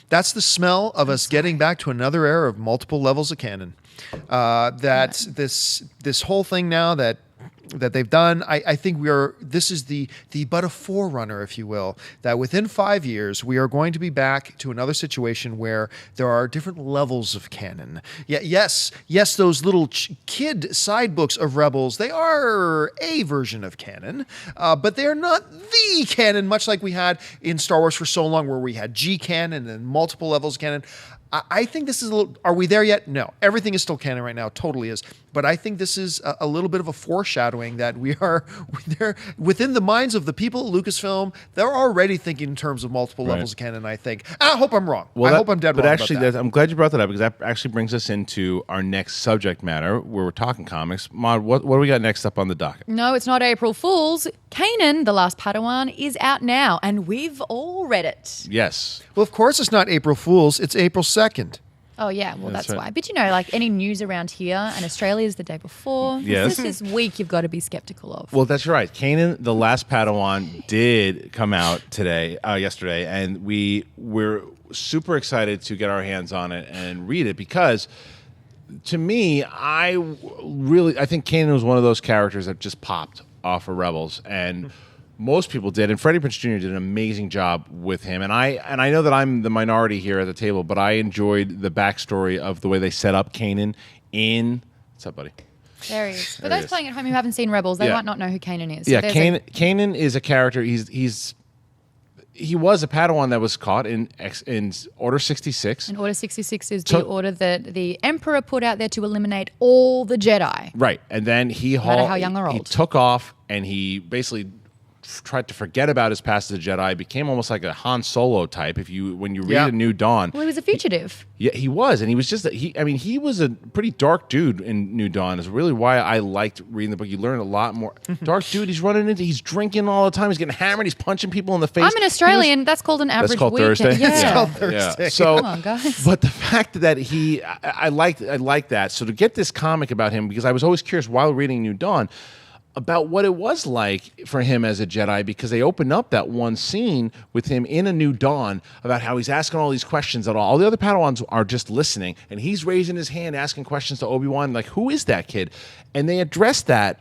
That's the smell of us getting back to another era of multiple levels of canon. This whole thing now that they've done, I think this is the but a forerunner, if you will, that within 5 years we are going to be back to another situation where there are different levels of canon. Yeah, yes, those little kid side books of Rebels, they are a version of canon, but they're not the canon, much like we had in Star Wars for so long, where we had G canon and multiple levels of canon. I think this is a little... Are we there yet? No. Everything is still canon right now. Totally is. But I think this is a little bit of a foreshadowing that we are... within the minds of the people at Lucasfilm, they're already thinking in terms of multiple levels of canon, I think. I hope I'm wrong. I hope I'm dead wrong actually, about that. I'm glad you brought that up, because that actually brings us into our next subject matter, where we're talking comics. Maude, what do we got next up on the docket? No, it's not April Fool's. Kanan, The Last Padawan, is out now, and we've all read it. Yes. Well, of course it's not April Fool's. It's April 2nd. Oh, yeah. Well, that's right. why. But, you know, like any news around here, and Australia's the day before. Yes. This is week you've got to be skeptical of. Well, that's right. Kanan, The Last Padawan did come out yesterday, and we're super excited to get our hands on it and read it, because to me, I think Kanan was one of those characters that just popped off of Rebels, and most people did, and Freddie Prinze Jr. did an amazing job with him. And I know that I'm the minority here at the table, but I enjoyed the backstory of the way they set up Kanan in... What's up, buddy? There he is. For those playing at home who haven't seen Rebels, they might not know who Kanan is. Yeah, Kanan is a character. He's he was a Padawan that was caught in Order 66. And Order 66 is the order that the Emperor put out there to eliminate all the Jedi. Right. And then No matter how young or he old. took off and he basically tried to forget about his past as a Jedi, became almost like a Han Solo type. When you read A New Dawn, Well, he was a fugitive. yeah, he was, and he was just he was a pretty dark dude in New Dawn. Is really why I liked reading the book. You learn a lot more. Dark dude. He's drinking all the time. He's getting hammered. He's punching people in the face. I'm an Australian. That's called an average That's called weekend. Thursday. Yeah. It's called Thursday. Yeah. So, Come on, guys. but the fact that I like that. So to get this comic about him, because I was always curious while reading New Dawn about what it was like for him as a Jedi, because they opened up that one scene with him in A New Dawn about how he's asking all these questions that all the other Padawans are just listening, and he's raising his hand asking questions to Obi-Wan, like, who is that kid? And they addressed that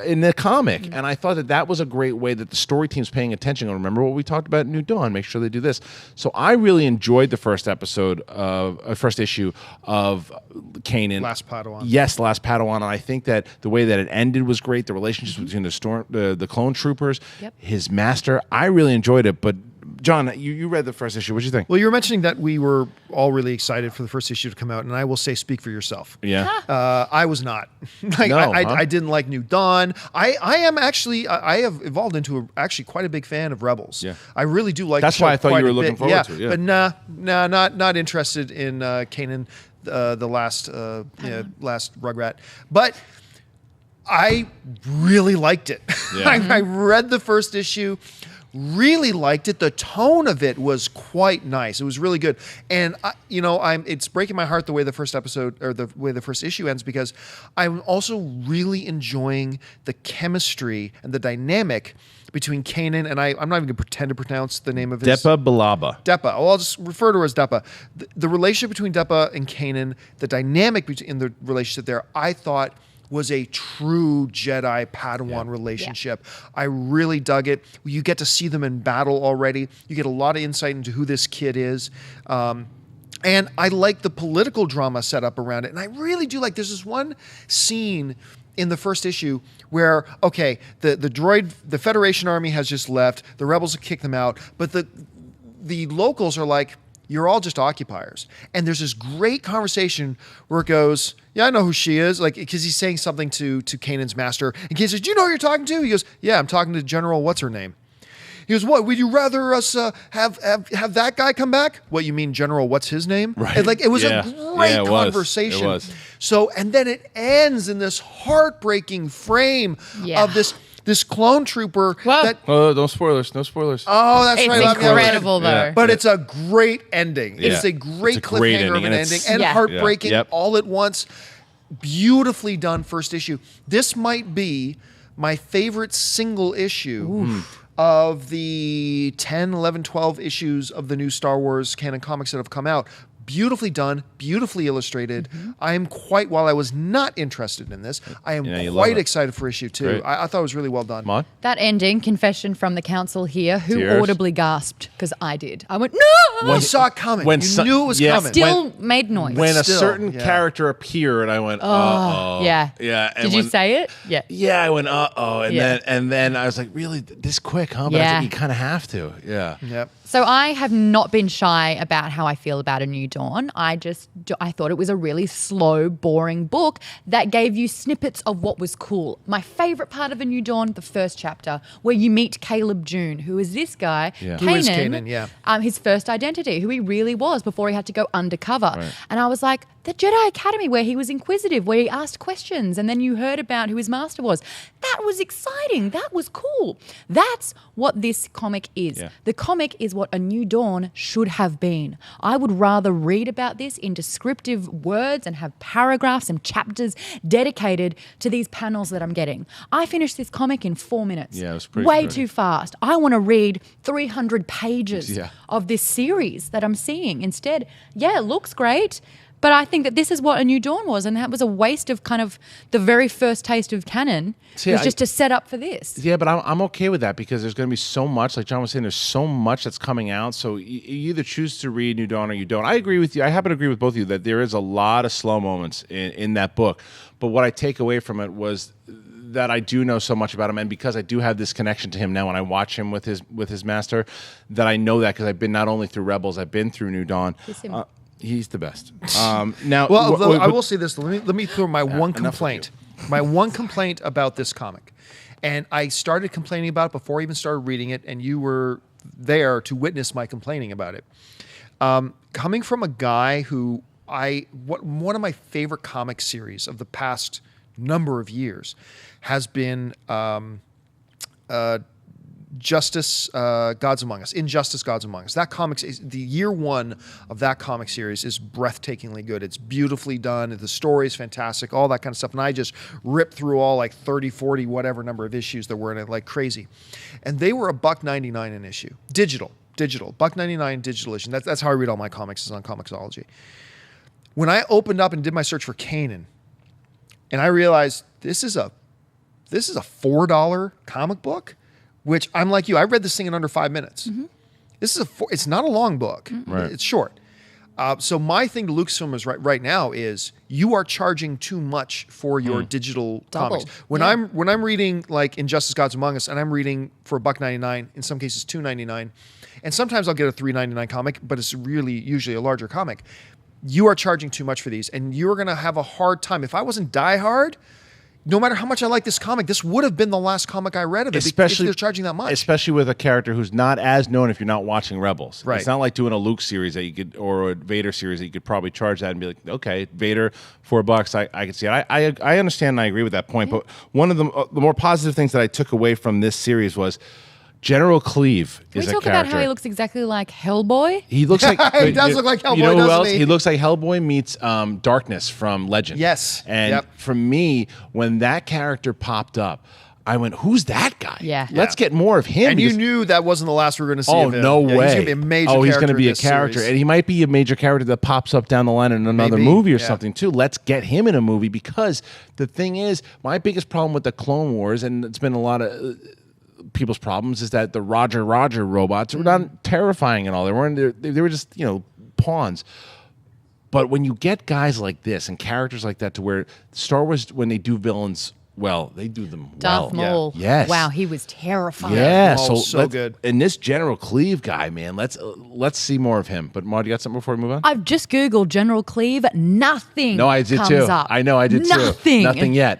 in the comic. And I thought that was a great way that the story team's paying attention. Remember what we talked about in New Dawn, make sure they do this. So I really enjoyed the first issue of Kanan. Last Padawan. Yes, the Last Padawan. And I think that the way that it ended was great. The relationships between the clone troopers, his master. I really enjoyed it. But John, you read the first issue. What did you think? Well, you were mentioning that we were all really excited for the first issue to come out, and I will say, speak for yourself. Yeah. I was not. I didn't like New Dawn. I have evolved into actually quite a big fan of Rebels. Yeah. I really do like. That's the show why I thought quite you were a looking bit. forward to it. Yeah. But not interested in Kanan, the last Rugrat. But I really liked it. Yeah. I read the first issue. Really liked it. The tone of it was quite nice. It was really good. And it's breaking my heart the way the first episode or the way the first issue ends, because I'm also really enjoying the chemistry and the dynamic between Kanan and I'm not even going to pretend to pronounce the name of his... Depa Billaba. Depa. Well, I'll just refer to her as Depa. The relationship between Depa and Kanan, the dynamic in the relationship there, I thought was a true Jedi Padawan relationship. I really dug it. You get to see them in battle already. You get a lot of insight into who this kid is. And I like the political drama set up around it. And I really do like, there's this one scene in the first issue where, okay, the Federation army has just left, the rebels have kicked them out, but the locals are like, you're all just occupiers. And there's this great conversation where it goes, yeah, I know who she is, like, because he's saying something to Kanan's master. And Kanan says, do you know who you're talking to? He goes, yeah, I'm talking to General what's her name. He goes, what, would you rather us have that guy come back? What, you mean General what's his name? Right. And it was a great conversation. It was. So, and then it ends in this heartbreaking frame of this clone trooper. No spoilers. No spoilers. Oh, that's It's right. incredible, though. Yeah. But it's a great ending. Yeah. It's a great It's a great cliffhanger of ending, an and ending it's- and heartbreaking all at once. Beautifully done first issue. This might be my favorite single issue of the 10, 11, 12 issues of the new Star Wars canon comics that have come out. Beautifully done, beautifully illustrated. I am while I was not interested in this, I am quite excited for issue 2. I thought it was really well done. Mon? That ending, confession from the council here, who Tears. audibly gasped, because I did. I went, no! You saw it coming. You knew it was coming. Still made noise. When a Still, certain character appeared, I went, uh-oh. Yeah. Yeah. And Did you say it? Yeah. Yeah, I went, uh-oh. Yeah. And then I was like, really, this quick, huh? But I Yeah. think you kind of have to. Yeah. Yep. So I have not been shy about how I feel about A New Dawn. I thought it was a really slow, boring book that gave you snippets of what was cool. My favorite part of A New Dawn, the first chapter, where you meet Caleb June, who is this guy, Yeah. Kanan, Who is Kanan, yeah. his first identity, who he really was before he had to go undercover. Right. And I was like, the Jedi Academy, where he was inquisitive, where he asked questions, and then you heard about who his master was. That was exciting. That was cool. That's what this comic is. Yeah. The comic is what A New Dawn should have been. I would rather read about this in descriptive words and have paragraphs and chapters dedicated to these panels that I'm getting. I finished this comic in 4 minutes. Yeah, it was pretty way pretty. too fast. I want to read 300 pages Yeah. of this series that I'm seeing. Instead, yeah, it looks great. But I think that this is what A New Dawn was, and that was a waste of kind of the very first taste of canon. See, was just to set up for this. Yeah, but I'm okay with that because there's going to be so much, like John was saying, there's so much that's coming out. So you either choose to read New Dawn or you don't. I agree with you. I happen to agree with both of you that there is a lot of slow moments in that book. But what I take away from it was that I do know so much about him, and because I do have this connection to him now when I watch him with his master, that I know that because I've been not only through Rebels, I've been through New Dawn. He's the best. Now, well, I will say this. Let me throw my one complaint. My one complaint about this comic, and I started complaining about it before I even started reading it, and you were there to witness my complaining about it. Coming from a guy who one of my favorite comic series of the past number of years has been Justice, Gods Among Us. Injustice, Gods Among Us. That comic, the year one of that comic series is breathtakingly good. It's beautifully done. The story is fantastic, all that kind of stuff. And I just ripped through all like 30, 40, whatever number of issues there were in it like crazy. And they were $1.99 an issue. Digital. $1.99 digital issue. That's how I read all my comics, is on Comixology. When I opened up and did my search for Kanan, and I realized this is a $4 comic book, which I'm like you. I read this thing in under 5 minutes. Mm-hmm. It's not a long book. Mm-hmm. Right. It's short. So my thing to Lucasfilm is right now is you are charging too much for your digital comics. When I'm reading like Injustice Gods Among Us, and I'm reading for $1.99, in some cases $2.99, and sometimes I'll get a $3.99 comic, but it's usually a larger comic. You are charging too much for these, and you're going to have a hard time. If I wasn't diehard, no matter how much I like this comic, this would have been the last comic I read of it, if they're charging that much. Especially with a character who's not as known if you're not watching Rebels. Right. It's not like doing a Luke series that you could, or a Vader series that you could probably charge that and be like, okay, Vader, $4, I can see it. I understand and I agree with that point, but one of the more positive things that I took away from this series was General Cleve Can is we a talk character. about how he looks exactly like Hellboy? He looks like he does look like Hellboy. You know who else? He? He looks like Hellboy meets Darkness from Legend. Yes. And for me, when that character popped up, I went, "Who's that guy? Yeah. Let's get more of him." And you knew that wasn't the last we were going to see. Oh, of him. no way! He's going to be a major. Oh, he's going to be a character, series. and he might be a major character that pops up down the line in another movie or something too. Let's get him in a movie, because the thing is, my biggest problem with the Clone Wars, and it's been a lot of people's problems, is that the Roger robots were not terrifying and all. They weren't. They were just pawns. But when you get guys like this and characters like that, to where Star Wars, when they do villains well, they do them Darth well. Maul. Yes. Wow, he was terrifying. Yeah, so good. And this General Cleve guy, man, let's see more of him. But Maud, you got something before we move on? I've just Googled General Cleve. Nothing. No, I did comes too. Up. I know, I did Nothing. too.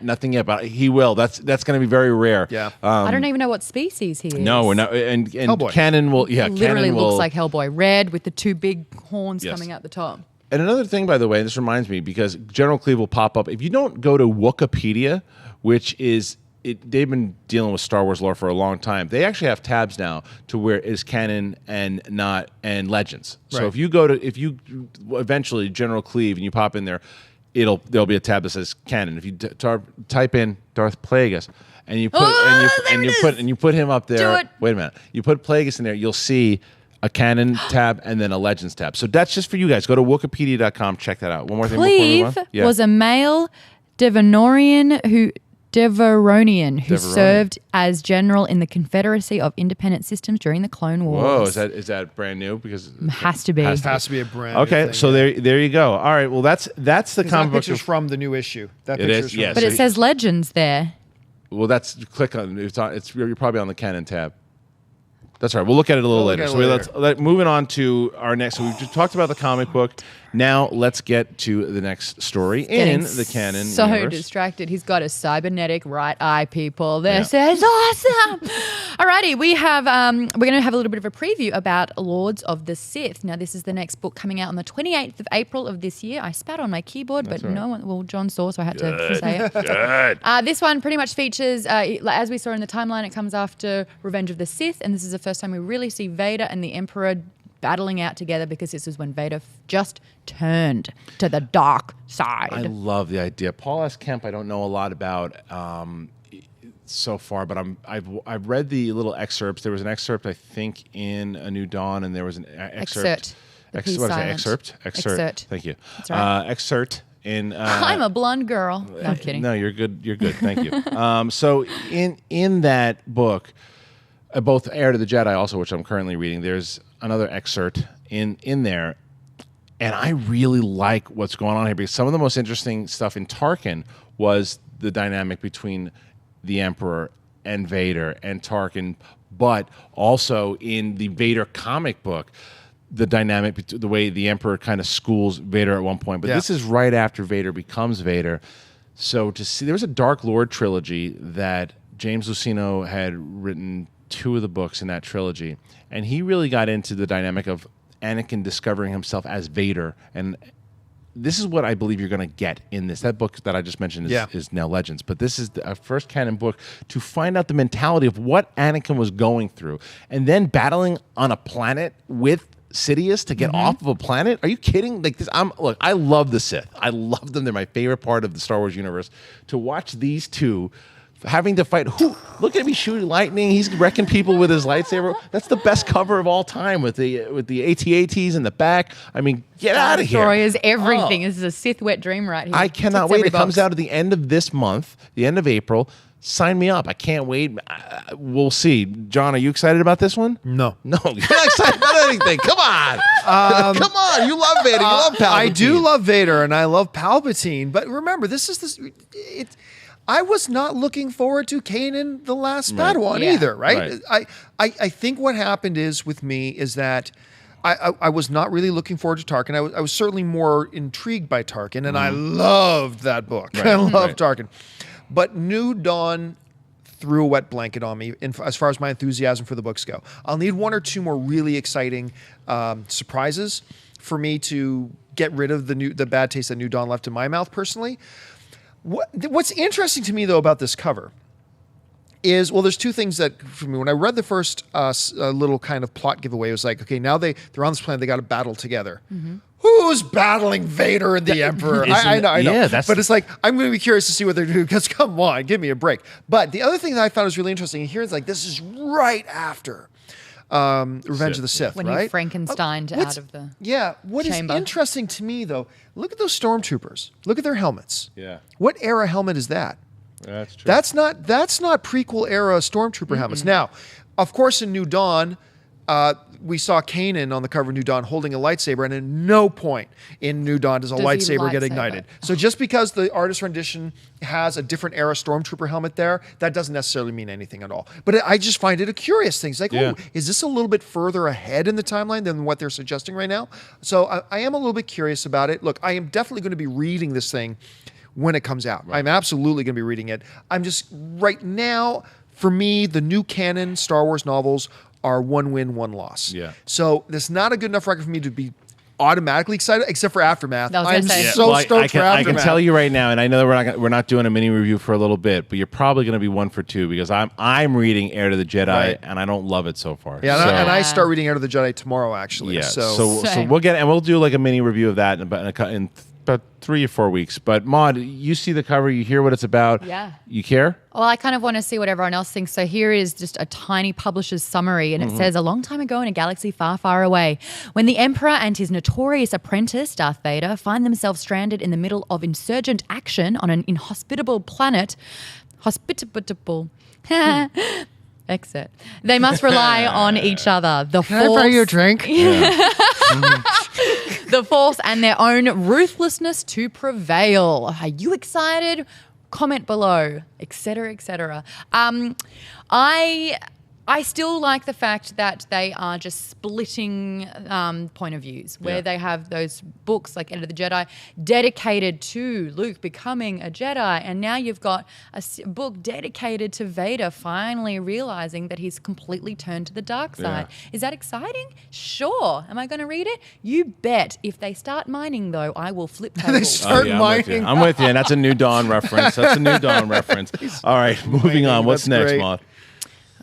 Nothing yet. But he will. That's going to be very rare. Yeah. I don't even know what species he is. No, we're not. And Hellboy. Kanan will. Yeah, Literally Kanan looks like Hellboy. Red with the two big horns Yes. coming out the top. And another thing, by the way, this reminds me, because General Cleve will pop up if you don't go to Wikipedia, which is. They've been dealing with Star Wars lore for a long time. They actually have tabs now to where it is canon and Legends. So Right. if you eventually General Cleve and you pop in there, there'll be a tab that says canon. If you type in Darth Plagueis and you put him up there. Do it. Wait a minute. You put Plagueis in there, you'll see a canon tab and then a Legends tab. So that's just for you guys. Go to wikipedia.com, check that out. One more thing before we move Cleve on. Yeah. was a male Devaronian who served as general in the Confederacy of Independent Systems during the Clone Wars. Whoa, is that brand new? Because has to be. Has to be a brand. Okay, new thing, so there you go. All right, well that's the comic book. picture's from the new issue. That It picture's is, from yes. But So it says Legends there. Well, click on it's you're probably on the Canon tab. That's all right. We'll look at it a little later. So moving on to our next. So we've just talked about the comic book. Now let's get to the next story in the canon So universe. distracted. He's got a cybernetic right eye, people. This is awesome. Alrighty, we have we're going to have a little bit of a preview about Lords of the Sith. Now, this is the next book coming out on the 28th of April of this year. I spat on my keyboard, but no one. Well, John saw, so I had to say it. Good. This one pretty much features, as we saw in the timeline, it comes after Revenge of the Sith, and this is the first time we really see Vader and the Emperor battling out together, because this is when Vader just turned to the dark side. I love the idea. Paul S. Kemp, I don't know a lot about so far, but I've read the little excerpts. There was an excerpt, I think, in A New Dawn, and there was an excerpt. The P silent. Excerpt. Thank you. That's right. Excerpt in. I'm a blonde girl. No, I'm kidding. No, you're good. You're good. Thank you. So in that book, both Heir to the Jedi, also, which I'm currently reading, there's another excerpt in there, and I really like what's going on here, because some of the most interesting stuff in Tarkin was the dynamic between the Emperor and Vader and Tarkin, but also in the Vader comic book, the dynamic, the way the Emperor kind of schools Vader at one point. But this is right after Vader becomes Vader. So to see, there was a Dark Lord trilogy that James Luceno had written 2 of the books in that trilogy, and he really got into the dynamic of Anakin discovering himself as Vader. And this is what I believe you're going to get in this. That book that I just mentioned is now Legends, but this is the first canon book to find out the mentality of what Anakin was going through, and then battling on a planet with Sidious to get off of a planet. Are you kidding? Like this, look, I love the Sith. I love them. They're my favorite part of the Star Wars universe. To watch these two having to fight. Look at me shooting lightning. He's wrecking people with his lightsaber. That's the best cover of all time with the AT-ATs in the back. I mean, get out of here. Destroyers, everything. This is a Sith wet dream right here. I cannot wait. It comes out at the end of this month, the end of April. Sign me up. I can't wait. We'll see. John, are you excited about this one? No. No, you're not excited about anything. Come on. Come on. You love Vader. You love Palpatine. I do love Vader, and I love Palpatine. But remember, I was not looking forward to Kanan, the last Padawan either, right? I think what happened with me is that I was not really looking forward to Tarkin. I was certainly more intrigued by Tarkin, and I loved that book. Right. I loved Tarkin. But New Dawn threw a wet blanket on me as far as my enthusiasm for the books go. I'll need 1 or 2 more really exciting surprises for me to get rid of the bad taste that New Dawn left in my mouth personally. What's interesting to me, though, about this cover is, well, there's 2 things that, for me, when I read the first little kind of plot giveaway, it was like, okay, now they're on this planet, they got to battle together. Who's battling Vader and the Emperor? I know. Yeah, but it's like, I'm going to be curious to see what they're doing, because come on, give me a break. But the other thing that I found was really interesting here is like, this is right after Revenge of the Sith, when right? he Frankensteined out of the What chamber. is interesting to me, though, look at those stormtroopers. Look at their helmets. Yeah. What era helmet is that? That's true. That's not prequel era stormtrooper helmets. Now, of course, in New Dawn, we saw Kanan on the cover of New Dawn holding a lightsaber, and at no point in New Dawn does a lightsaber get ignited. So just because the artist rendition has a different era stormtrooper helmet there, that doesn't necessarily mean anything at all. But I just find it a curious thing. It's like, oh, is this a little bit further ahead in the timeline than what they're suggesting right now? So I am a little bit curious about it. Look, I am definitely going to be reading this thing when it comes out. Right. I'm absolutely going to be reading it. I'm just, right now, for me, the new canon Star Wars novels are 1 win, 1 loss. Yeah. So that's not a good enough record for me to be automatically excited, except for Aftermath. I'm stoked for Aftermath. I can tell you right now, and I know that we're not doing a mini review for a little bit, but you're probably going to be 1 for 2 because I'm reading Heir to the Jedi, and I don't love it so far. Yeah, and I start reading Heir to the Jedi tomorrow, actually. Yeah. So we'll do like a mini review of that in about 3 or 4 weeks. But Maud, you see the cover, you hear what it's about. Yeah. You care? Well, I kind of want to see what everyone else thinks. So here is just a tiny publisher's summary, and it says, a long time ago in a galaxy far, far away, when the Emperor and his notorious apprentice, Darth Vader, find themselves stranded in the middle of insurgent action on an inhospitable planet, exit. They must rely on each other. The Can I buy you a drink? Yeah. The Force and their own ruthlessness to prevail. Are you excited? Comment below, etc., etc. I still like the fact that they are just splitting point of views, where they have those books like Enter the Jedi dedicated to Luke becoming a Jedi, and now you've got a book dedicated to Vader finally realizing that he's completely turned to the dark side. Is that exciting? Sure. Am I going to read it? You bet. If they start mining, though, I will flip tables. They start mining. I'm with you, and that's a New Dawn reference. All right, moving on. What's next, Moth?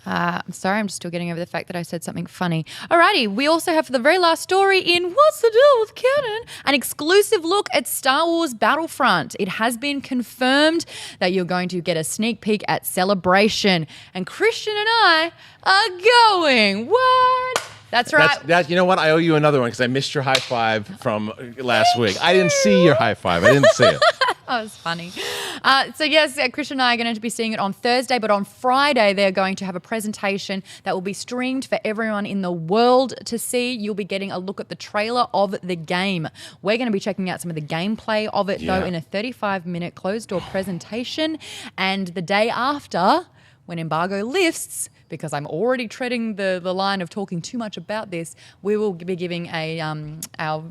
I'm sorry, I'm still getting over the fact that I said something funny. Alrighty, we also have for the very last story in What's the Deal with Canon, an exclusive look at Star Wars Battlefront. It has been confirmed that you're going to get a sneak peek at Celebration, and Christian and I are going. What? That's right. You know what? I owe you another one because I missed your high five from last week. I didn't see your high five. I didn't see it. Oh, it's funny. So yes, Christian and I are going to be seeing it on Thursday, but on Friday they're going to have a presentation that will be streamed for everyone in the world to see. You'll be getting a look at the trailer of the game. We're going to be checking out some of the gameplay of it, though, in a 35-minute closed-door presentation. And the day after, when embargo lifts, because I'm already treading the line of talking too much about this, we will be giving our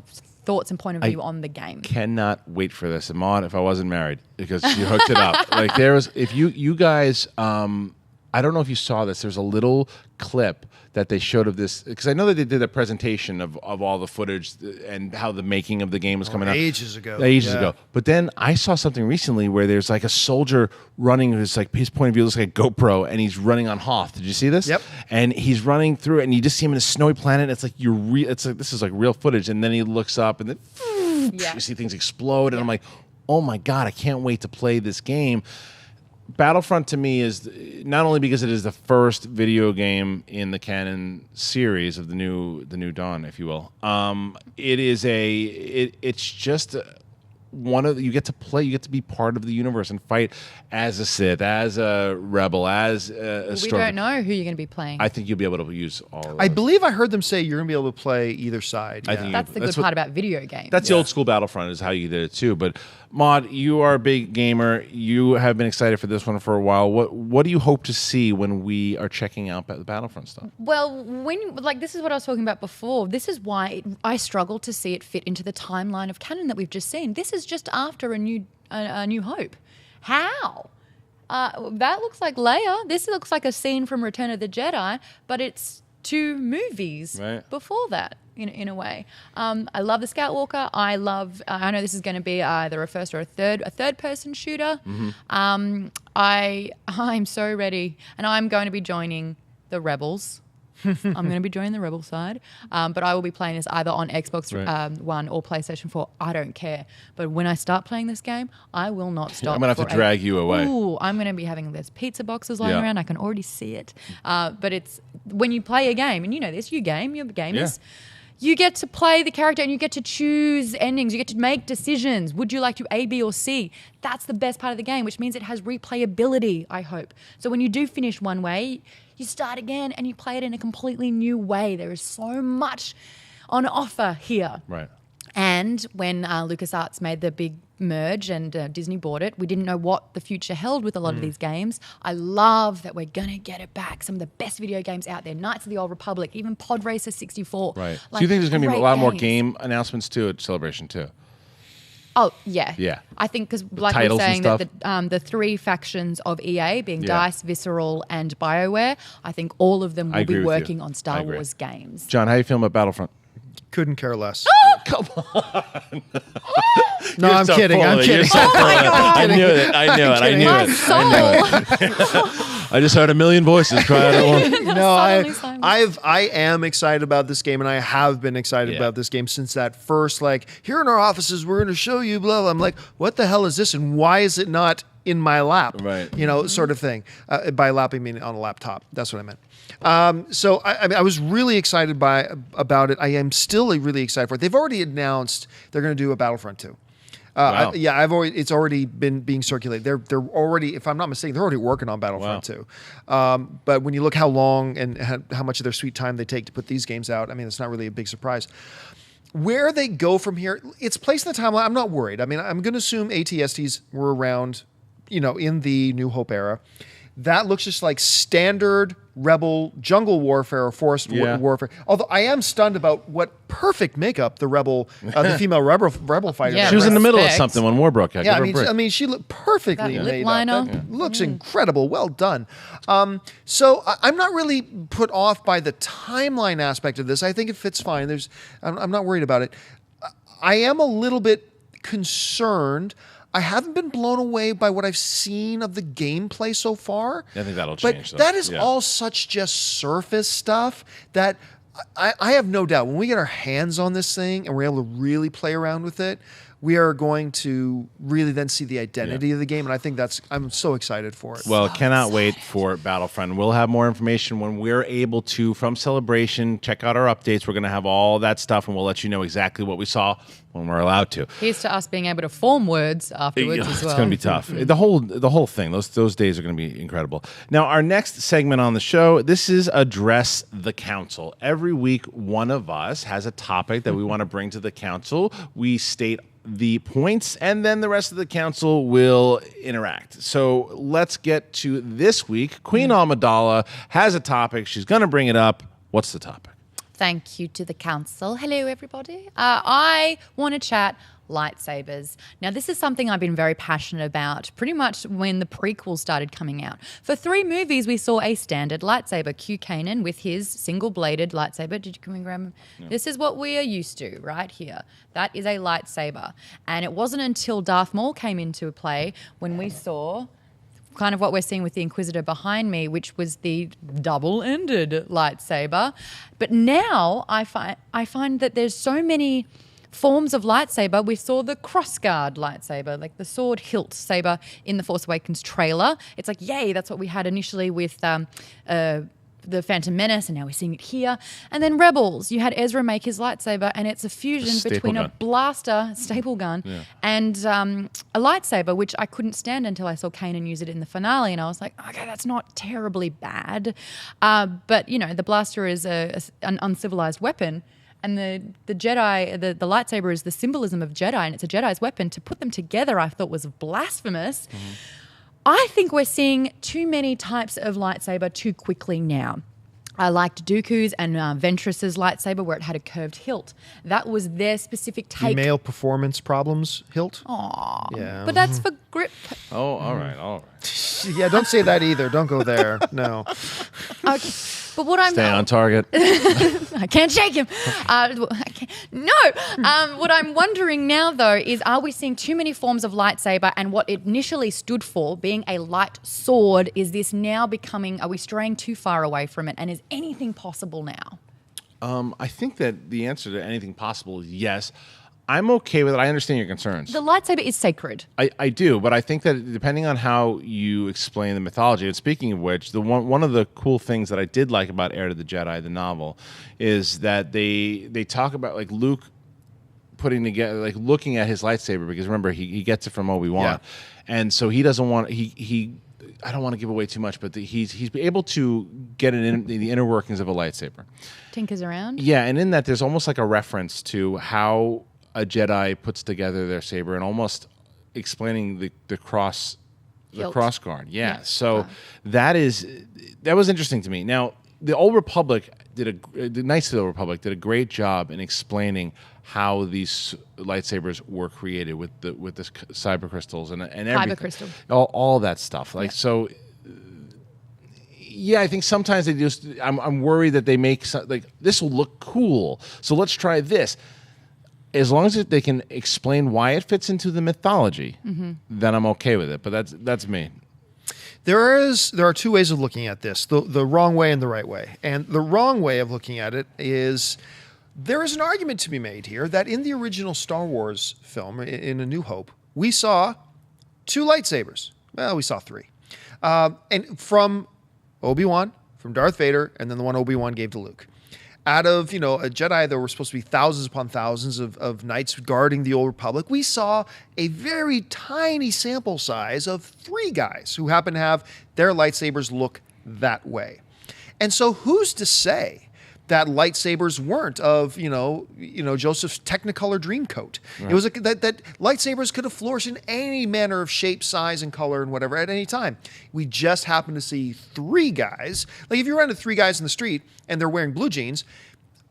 thoughts and point of view on the game. Cannot wait for this. Ahmad, if I wasn't married, because you hooked it up. Like there was, if you guys, I don't know if you saw this. There's a little clip that they showed of this, because I know that they did a presentation of all the footage and how the making of the game was coming out. Ages ago. Ages ago. But then I saw something recently where there's like a soldier running, who's like, his point of view looks like a GoPro, and he's running on Hoth. Did you see this? Yep. And he's running through it, and you just see him in a snowy planet. And it's like it's like, this is like real footage. And then he looks up, and then you see things explode, and I'm like, oh my God, I can't wait to play this game. Battlefront to me is not only because it is the first video game in the Canon series of the new Dawn, if you will. It's just one of you get to play, you get to be part of the universe and fight as a Sith, as a rebel, as a We don't know who you're going to be playing. I think you'll be able to use all of those. I believe I heard them say you're going to be able to play either side. I think that's the good part about video games. That's the old school Battlefront is how you did it too. But Maud, you are a big gamer. You have been excited for this one for a while. What do you hope to see when we are checking out the Battlefront stuff? Well, this is what I was talking about before. This is why I struggle to see it fit into the timeline of canon that we've just seen. This is just after a New Hope. How? That looks like Leia. This looks like a scene from Return of the Jedi, but it's 2 movies before that, in a way. I love the Scoutwalker. I know this is going to be either a first or a third person shooter. Mm-hmm. I'm so ready, and I'm going to be joining the Rebels. I'm going to be joining the Rebel side, but I will be playing this either on Xbox One or PlayStation 4. I don't care. But when I start playing this game, I will not stop. I'm going to have to drag you away. Ooh, I'm going to be having there's pizza boxes lying around. I can already see it. But it's when you play a game, and you know this, you're gamers. You get to play the character and you get to choose endings. You get to make decisions. Would you like to A, B, or C? That's the best part of the game, which means it has replayability, I hope. So when you do finish one way, you start again and you play it in a completely new way. There is so much on offer here. Right. And when LucasArts made the big merge and Disney bought it, we didn't know what the future held with a lot of these games. I love that we're going to get it back. Some of the best video games out there. Knights of the Old Republic, even Pod Racer 64. Right. So you think there's going to be a lot more game announcements too at Celebration too? Oh, yeah. Yeah. I think because like we were saying that the 3 factions of EA being DICE, Visceral, and BioWare, I think all of them will be working on Star Wars games. John, how are you feeling about Battlefront? Couldn't care less. Come on. No, I'm kidding. I'm kidding. Oh my God. I knew it. I just heard a million voices cry out at once. No, I am excited about this game, and I have been excited about this game since that first, like, here in our offices, we're going to show you, blah, blah. I'm like, what the hell is this, and why is it not in my lap? Right. You know, sort of thing. By lap, I mean on a laptop. That's what I meant. So I was really excited about it. I am still really excited for it. They've already announced they're going to do a Battlefront 2. Wow. It's already been being circulated. They're already, if I'm not mistaken, they're already working on Battlefront 2. But when you look how long and how much of their sweet time they take to put these games out, I mean, it's not really a big surprise. Where they go from here, it's placed in the timeline. I'm not worried. I mean, I'm going to assume AT-STs were around, in the New Hope era. That looks just like standard Rebel jungle warfare or forest warfare. Although I am stunned about what perfect makeup the female rebel fighter. Yeah, she was in the middle of something when war broke out. Yeah, I mean, she looked perfectly that made lip liner. up. That looks incredible. Well done. So I'm not really put off by the timeline aspect of this. I think it fits fine. I'm not worried about it. I am a little bit concerned. I haven't been blown away by what I've seen of the gameplay so far. I think that'll change. But that is all such just surface stuff that I have no doubt when we get our hands on this thing and we're able to really play around with it, we are going to really then see the identity of the game, and I think I'm so excited for it. Well, cannot wait for Battlefront. We'll have more information when we're able to, from Celebration, check out our updates. We're going to have all that stuff, and we'll let you know exactly what we saw when we're allowed to. Here's to us being able to form words afterwards as well. It's going to be tough. The whole thing, those days are going to be incredible. Now, our next segment on the show, this is Address the Council. Every week, one of us has a topic that we want to bring to the council. We state the points, and then the rest of the council will interact. So let's get to this week. Queen Amidala has a topic. She's going to bring it up. What's the topic? Thank you to the council. Hello, everybody. I want to chat lightsabers. Now, this is something I've been very passionate about pretty much when the prequels started coming out. For 3 movies, we saw a standard lightsaber, Kanan with his single-bladed lightsaber. Can we grab him? Yeah. This is what we are used to right here. That is a lightsaber. And it wasn't until Darth Maul came into play when we saw kind of what we're seeing with the Inquisitor behind me, which was the double-ended lightsaber. But now I find that there's so many forms of lightsaber. We saw the crossguard lightsaber, like the sword hilt saber in the Force Awakens trailer. It's like, yay, that's what we had initially with the Phantom Menace, and now we're seeing it here. And then Rebels, you had Ezra make his lightsaber, and it's a fusion between a blaster, staple gun, and a lightsaber, which I couldn't stand until I saw Kanan use it in the finale, and I was like, okay, that's not terribly bad. But, the blaster is an uncivilized weapon, and the Jedi, the lightsaber is the symbolism of Jedi, and it's a Jedi's weapon. To put them together, I thought was blasphemous. Mm-hmm. I think we're seeing too many types of lightsaber too quickly now. I liked Dooku's and Ventress's lightsaber where it had a curved hilt. That was their specific take. Male performance problems hilt? Aww. Yeah. But that's for grip. Oh, all right. Yeah, don't say that either. Don't go there. No. Okay. But what I'm stay on target. I can't shake him. What I'm wondering now, though, is are we seeing too many forms of lightsaber, and what it initially stood for, being a light sword, is this now becoming? Are we straying too far away from it? And is anything possible now? I think that the answer to anything possible is yes. I'm okay with it. I understand your concerns. The lightsaber is sacred. I do, but I think that depending on how you explain the mythology, and speaking of which, one of the cool things that I did like about Heir to the Jedi, the novel, is that they talk about like Luke putting together, like looking at his lightsaber, because remember he gets it from Obi-Wan, and so he doesn't want I don't want to give away too much, but he's able to get the inner workings of a lightsaber. Tinkers around. Yeah, and in that there's almost like a reference to how a Jedi puts together their saber, and almost explaining the cross guard. Yeah. So that was interesting to me. Now, the Old Republic the Knights of the Old Republic did a great job in explaining how these lightsabers were created with the cyber crystals and everything. Kyber crystal. All that stuff. So. Yeah, I think sometimes they just. I'm worried that they make this will look cool, so let's try this. As long as they can explain why it fits into the mythology, then I'm okay with it. But that's me. There are 2 ways of looking at this: the wrong way and the right way. And the wrong way of looking at it is there is an argument to be made here that in the original Star Wars film, in A New Hope, we saw 2 lightsabers. Well, we saw 3, and from Obi-Wan, from Darth Vader, and then the one Obi-Wan gave to Luke. Out of, a Jedi, there were supposed to be thousands upon thousands of knights guarding the Old Republic. We saw a very tiny sample size of 3 guys who happen to have their lightsabers look that way. And so who's to say that lightsabers weren't of, Joseph's Technicolor Dreamcoat? Right. It was that lightsabers could have flourished in any manner of shape, size, and color and whatever at any time. We just happened to see 3 guys. Like if you ran into 3 guys in the street and they're wearing blue jeans,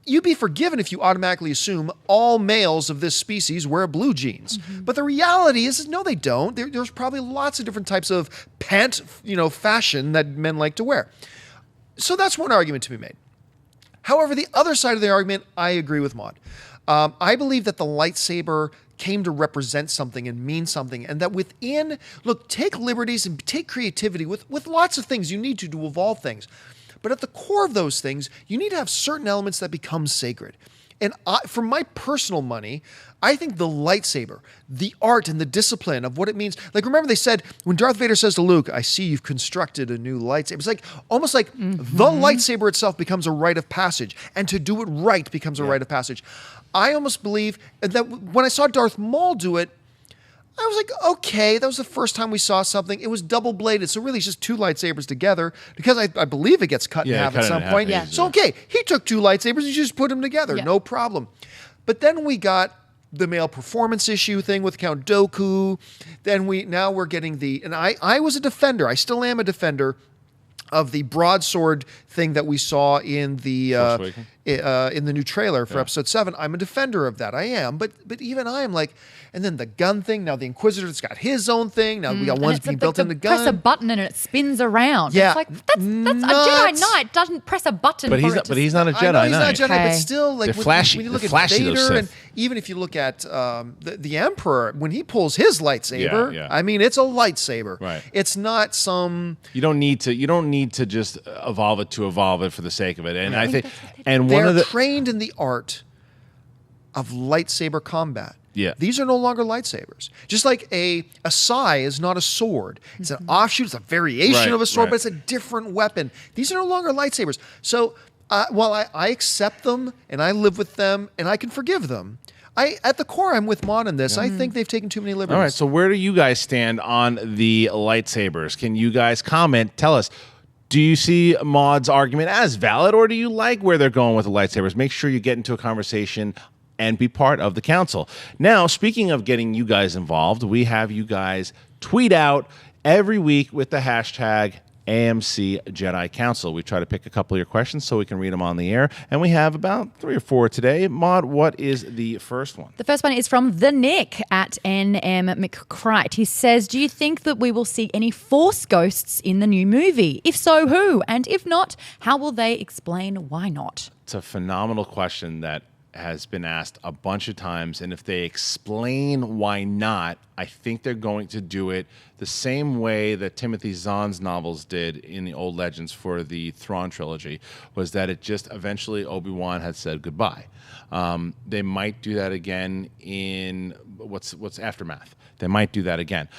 you'd be forgiven if you automatically assume all males of this species wear blue jeans. Mm-hmm. But the reality is no, they don't. There's probably lots of different types of pant, fashion that men like to wear. So that's one argument to be made. However, the other side of the argument, I agree with Maud. I believe that the lightsaber came to represent something and mean something, and that take liberties and take creativity with lots of things you need to evolve things. But at the core of those things, you need to have certain elements that become sacred. And for my personal money, I think the lightsaber, the art and the discipline of what it means. Like, remember they said, when Darth Vader says to Luke, I see you've constructed a new lightsaber. It's like, almost like the lightsaber itself becomes a rite of passage. And to do it right becomes a rite of passage. I almost believe that when I saw Darth Maul do it, I was like, okay, that was the first time we saw something. It was double-bladed, so really it's just two lightsabers together, because I believe it gets cut in half at some point. So, okay, he took two lightsabers, he just put them together, no problem. But then we got the male performance issue thing with Count Dooku. Then now we're getting and I was a defender, I still am a defender of the broadsword thing that we saw in the new trailer for Episode 7. I'm a defender of that. I am, but even I am like, and then the gun thing. Now the Inquisitor's got his own thing. Now we got ones being built in the gun. Press a button and it spins around. Yeah, it's like that's a Jedi Knight doesn't press a button. But he's not a Jedi Knight. He's not a Jedi, but still, like when you look at Vader, and even if you look at the Emperor, when he pulls his lightsaber, I mean, it's a lightsaber. Right. It's not some. You don't need to just evolve it for the sake of it. And I think, they're trained in the art of lightsaber combat. Yeah. These are no longer lightsabers. Just like a sai is not a sword. It's an offshoot, it's a variation of a sword, but it's a different weapon. These are no longer lightsabers. So while I accept them and I live with them and I can forgive them, at the core, I'm with Mon in this. I think they've taken too many liberties. All right, so where do you guys stand on the lightsabers? Can you guys comment? Tell us. Do you see Maud's argument as valid, or do you like where they're going with the lightsabers? Make sure you get into a conversation and be part of the council. Now, speaking of getting you guys involved, we have you guys tweet out every week with the hashtag AMC Jedi Council. We try to pick a couple of your questions so we can read them on the air, and we have about 3 or 4 today. Maud, what is the first one? The first one is from the Nick at NM McCrite. He says, do you think that we will see any Force ghosts in the new movie? If so, who? And if not, how will they explain why not? It's a phenomenal question that has been asked a bunch of times, and if they explain why not, I think they're going to do it the same way that Timothy Zahn's novels did in the Old Legends for the Thrawn trilogy, was that it just eventually Obi-Wan had said goodbye. They might do that again in what's Aftermath. They might do that again.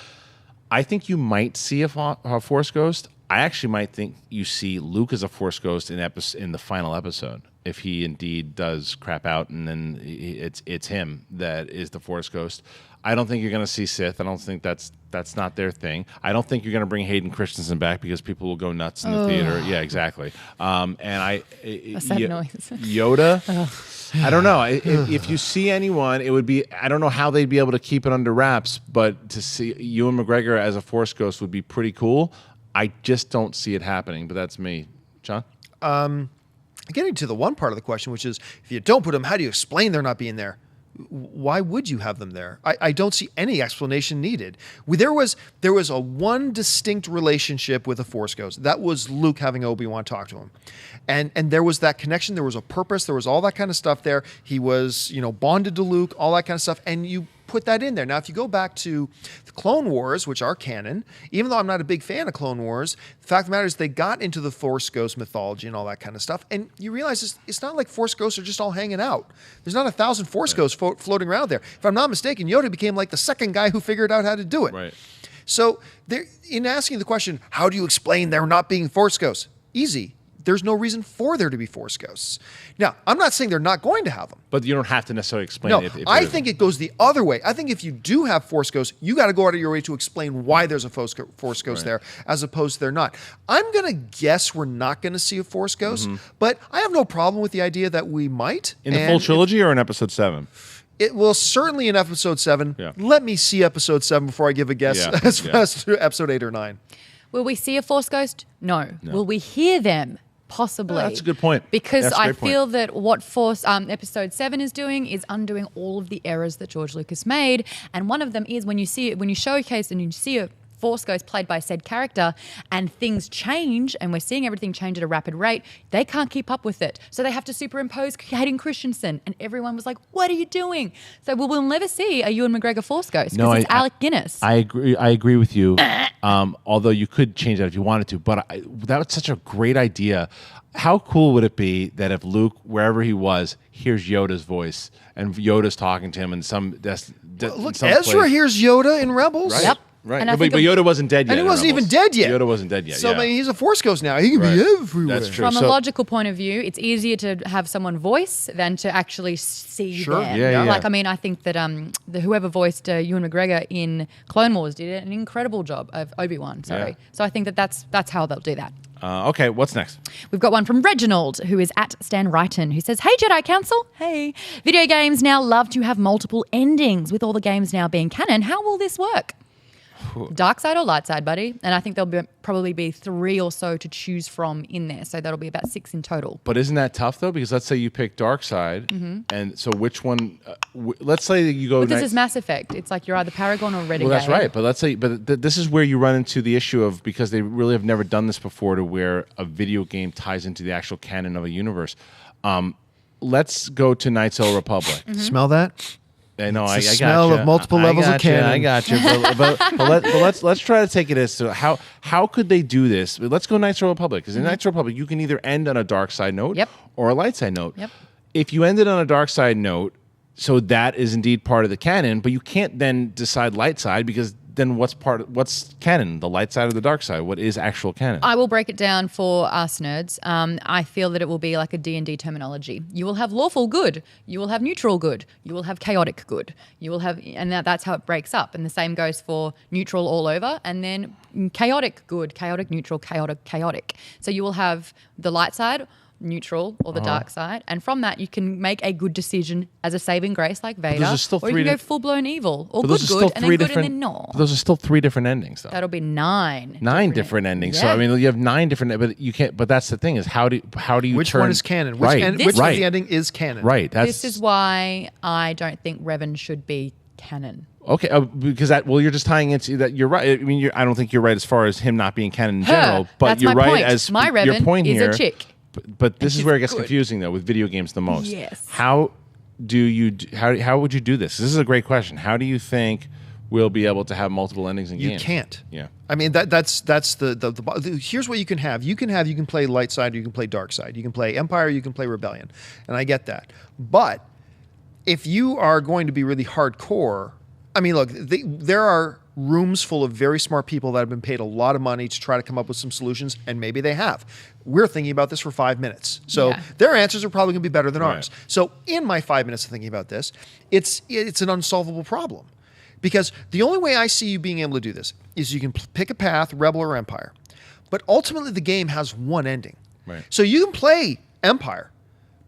I think you might see a Force ghost. I actually might think you see Luke as a Force ghost in the final episode, if he indeed does crap out, and then it's him that is the Force ghost. I don't think you're going to see Sith. I don't think that's not their thing. I don't think you're going to bring Hayden Christensen back because people will go nuts in the theater. Yeah, exactly. And What's that noise? Yoda. I don't know. If you see anyone, it would be, I don't know how they'd be able to keep it under wraps, but to see Ewan McGregor as a Force ghost would be pretty cool. I just don't see it happening, but that's me. John? Getting to the one part of the question, which is, if you don't put them, how do you explain they're not being there? Why would you have them there? I don't see any explanation needed. There was a one distinct relationship with a Force ghost. That was Luke having Obi-Wan talk to him. And there was that connection. There was a purpose. There was all that kind of stuff there. He was, bonded to Luke, all that kind of stuff. And you put that in there. Now, if you go back to the Clone Wars, which are canon, even though I'm not a big fan of Clone Wars, the fact of the matter is they got into the Force Ghost mythology and all that kind of stuff, and you realize it's not like Force Ghosts are just all hanging out. There's not 1,000 Force Ghosts floating around there. If I'm not mistaken, Yoda became like the second guy who figured out how to do it. Right. So in asking the question, how do you explain there not being Force Ghosts? Easy. There's no reason for there to be Force ghosts. Now, I'm not saying they're not going to have them. But you don't have to necessarily explain it. No, I think it goes the other way. I think if you do have Force ghosts, you got to go out of your way to explain why there's a Force ghost there, as opposed to they're not. I'm going to guess we're not going to see a Force ghost, but I have no problem with the idea that we might. In the full trilogy or in Episode 7? It will certainly in Episode 7. Yeah. Let me see Episode 7 before I give a guess as to Episode 8 or 9. Will we see a Force ghost? No. Will we hear them? Possibly. That's a good point. Because I feel that what Force Episode 7 is doing is undoing all of the errors that George Lucas made, and one of them is when you showcase and you see a Force Ghost played by said character, and things change, and we're seeing everything change at a rapid rate, they can't keep up with it. So they have to superimpose Hayden Christensen, and everyone was like, what are you doing? So we'll never see a Ewan McGregor Force Ghost because it's Alec Guinness. I agree with you, although you could change that if you wanted to, but that was such a great idea. How cool would it be that if Luke, wherever he was, hears Yoda's voice and Yoda's talking to him in some Look, some Ezra place. hears Yoda in Rebels. Right. Yep. Right, And I but think Yoda wasn't dead yet. And he wasn't even dead yet. Yoda wasn't dead yet. So yeah. I mean, he's a Force Ghost now. He can be everywhere. That's true. From So- a logical point of view, it's easier to have someone voice than to actually see Sure. them. Yeah. Like, I mean, I think that whoever voiced Ewan McGregor in Clone Wars did an incredible job of Obi-Wan. Sorry. Yeah. So I think that's how they'll do that. Okay, what's next? We've got one from Reginald, who is at Stan Wrighton, who says, hey, Jedi Council. Hey. Video games now love to have multiple endings. With all the games now being canon, how will this work? Dark side or light side, buddy? And I think there'll probably be 3 or so to choose from in there. So that'll be about 6 in total. But isn't that tough, though? Because let's say you pick dark side, and so which one... let's say that you go... But this is Mass Effect. It's like you're either Paragon or Renegade. Well, that's right. But let's say, this is where you run into the issue of, because they really have never done this before, to where a video game ties into the actual canon of a universe. Let's go to Knights of the Republic. Smell that? I know. It's I the got smell you. of multiple levels of canon. I got you. But let's try to take it as to how could they do this? Let's go Knights of the Republic, because in Knights of the Republic you can either end on a dark side note or a light side note. Yep. If you ended on a dark side note, so that is indeed part of the canon, but you can't then decide light side, because then what's canon? The light side or the dark side? What is actual canon? I will break it down for us nerds. I feel that it will be like a D&D terminology. You will have lawful good. You will have neutral good. You will have chaotic good. You will have, and that's how it breaks up. And the same goes for neutral all over, and then chaotic good, chaotic neutral, chaotic. So you will have the light side, neutral, or the dark side, and from that you can make a good decision as a saving grace like Vader, or you can go full-blown evil, or good, and then good, and then no. Those are still 3 different endings, though. That'll be 9. 9 different endings. Yeah. So I mean, you have 9 different, but you can't. But that's the thing, is how do you Which turn, one is canon? Which, right? which right. of the ending is canon? Right. This is why I don't think Revan should be canon. Okay, because you're just tying into that. You're right. I mean, I don't think you're right as far as him not being canon in general. But that's you're my right point. as my your Revan point is here. a chick. But this is where it gets good. confusing, though, with video games the most. Yes. How would you do this? This is a great question. How do you think we'll be able to have multiple endings in games? You can't. Yeah. I mean, that's the here's what you can have. You can play light side, you can play dark side. You can play Empire, you can play Rebellion. And I get that. But if you are going to be really hardcore, I mean, look, there are rooms full of very smart people that have been paid a lot of money to try to come up with some solutions, and maybe they have. We're thinking about this for 5 minutes. So their answers are probably going to be better than ours. So in my 5 minutes of thinking about this, it's an unsolvable problem. Because the only way I see you being able to do this is you can pick a path, Rebel or Empire. But ultimately the game has one ending. Right. So you can play Empire,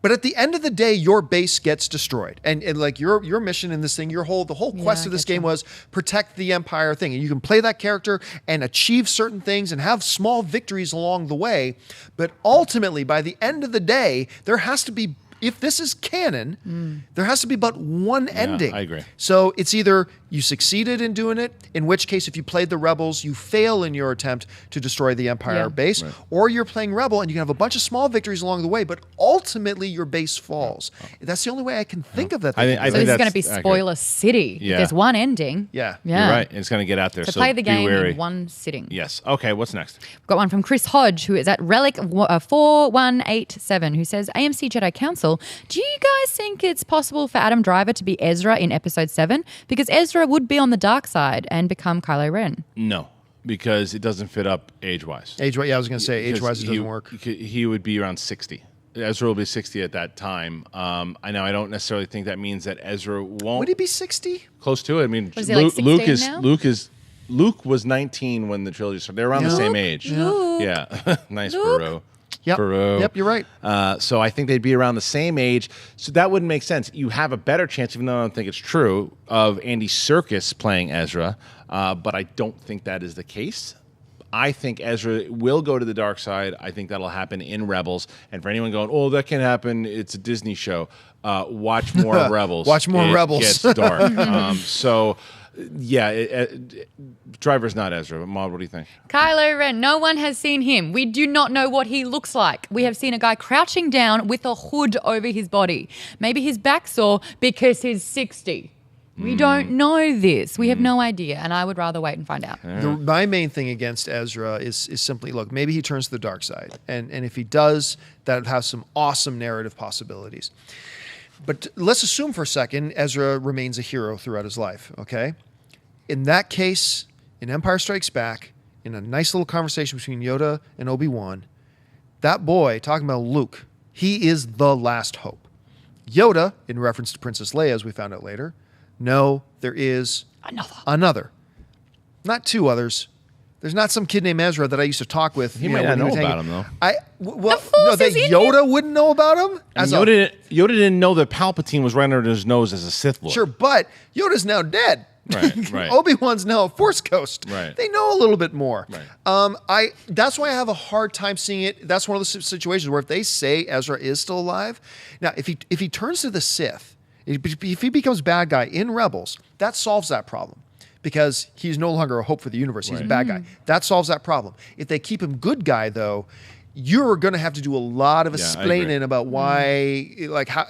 but at the end of the day, your base gets destroyed. And like your mission in this thing, the whole quest of this game was protect the Empire thing. And you can play that character and achieve certain things and have small victories along the way. But ultimately, by the end of the day, there has to be, if this is canon, there has to be but one ending. I agree. So it's either you succeeded in doing it, in which case, if you played the Rebels, you fail in your attempt to destroy the Empire base, or you're playing Rebel and you can have a bunch of small victories along the way, but ultimately your base falls. That's the only way I can think of that. So this is going to be Spoiler City. Yeah. There's one ending. Yeah. You're right. It's going to get out there. So So play the game be wary. in one sitting. Yes. Okay, what's next? We've got one from Chris Hodge, who is at Relic 4187, who says, AMC Jedi Council, do you guys think it's possible for Adam Driver to be Ezra in Episode 7? Because Ezra would be on the dark side and become Kylo Ren. No, because it doesn't fit up age-wise. Age-wise, I was going to say, age-wise, it doesn't work. He would be around 60. Ezra will be 60 at that time. I know I don't necessarily think that means that Ezra won't. Would he be 60? Close to it. I mean, Was he like 16 now? Luke was 19 when the trilogy started. They're around the same age. Luke. Yeah. Nice, Burrow. Yep. Burrow. Yep, you're right. So I think they'd be around the same age. So that wouldn't make sense. You have a better chance, even though I don't think it's true, of Andy Serkis playing Ezra. But I don't think that is the case. I think Ezra will go to the dark side. I think that'll happen in Rebels. And for anyone going, oh, that can't happen, it's a Disney show, watch more Rebels. Watch more Rebels. It gets dark. Driver's not Ezra. Maud, what do you think? Kylo Ren, no one has seen him. We do not know what he looks like. We have seen a guy crouching down with a hood over his body. Maybe his back's sore because he's 60. We don't know this. We have no idea, and I would rather wait and find out. My main thing against Ezra is simply, look, maybe he turns to the dark side. And if he does, that has some awesome narrative possibilities. But let's assume for a second Ezra remains a hero throughout his life, okay? In that case, in Empire Strikes Back, in a nice little conversation between Yoda and Obi-Wan, that boy, talking about Luke, he is the last hope. Yoda, in reference to Princess Leia, as we found out later, no, there is another. Not two others. There's not some kid named Ezra that I used to talk with. He might not know about him, though. That Yoda wouldn't know about him? Yoda didn't know that Palpatine was right under his nose as a Sith Lord. Sure, but Yoda's now dead. Right. Obi-Wan's now a Force Ghost. Right. They know a little bit more. Right. That's why I have a hard time seeing it. That's one of the situations where if they say Ezra is still alive, now if he turns to the Sith, if he becomes bad guy in Rebels, that solves that problem. Because he's no longer a hope for the universe. He's a bad guy. That solves that problem. If they keep him good guy, though, you're going to have to do a lot of explaining about why,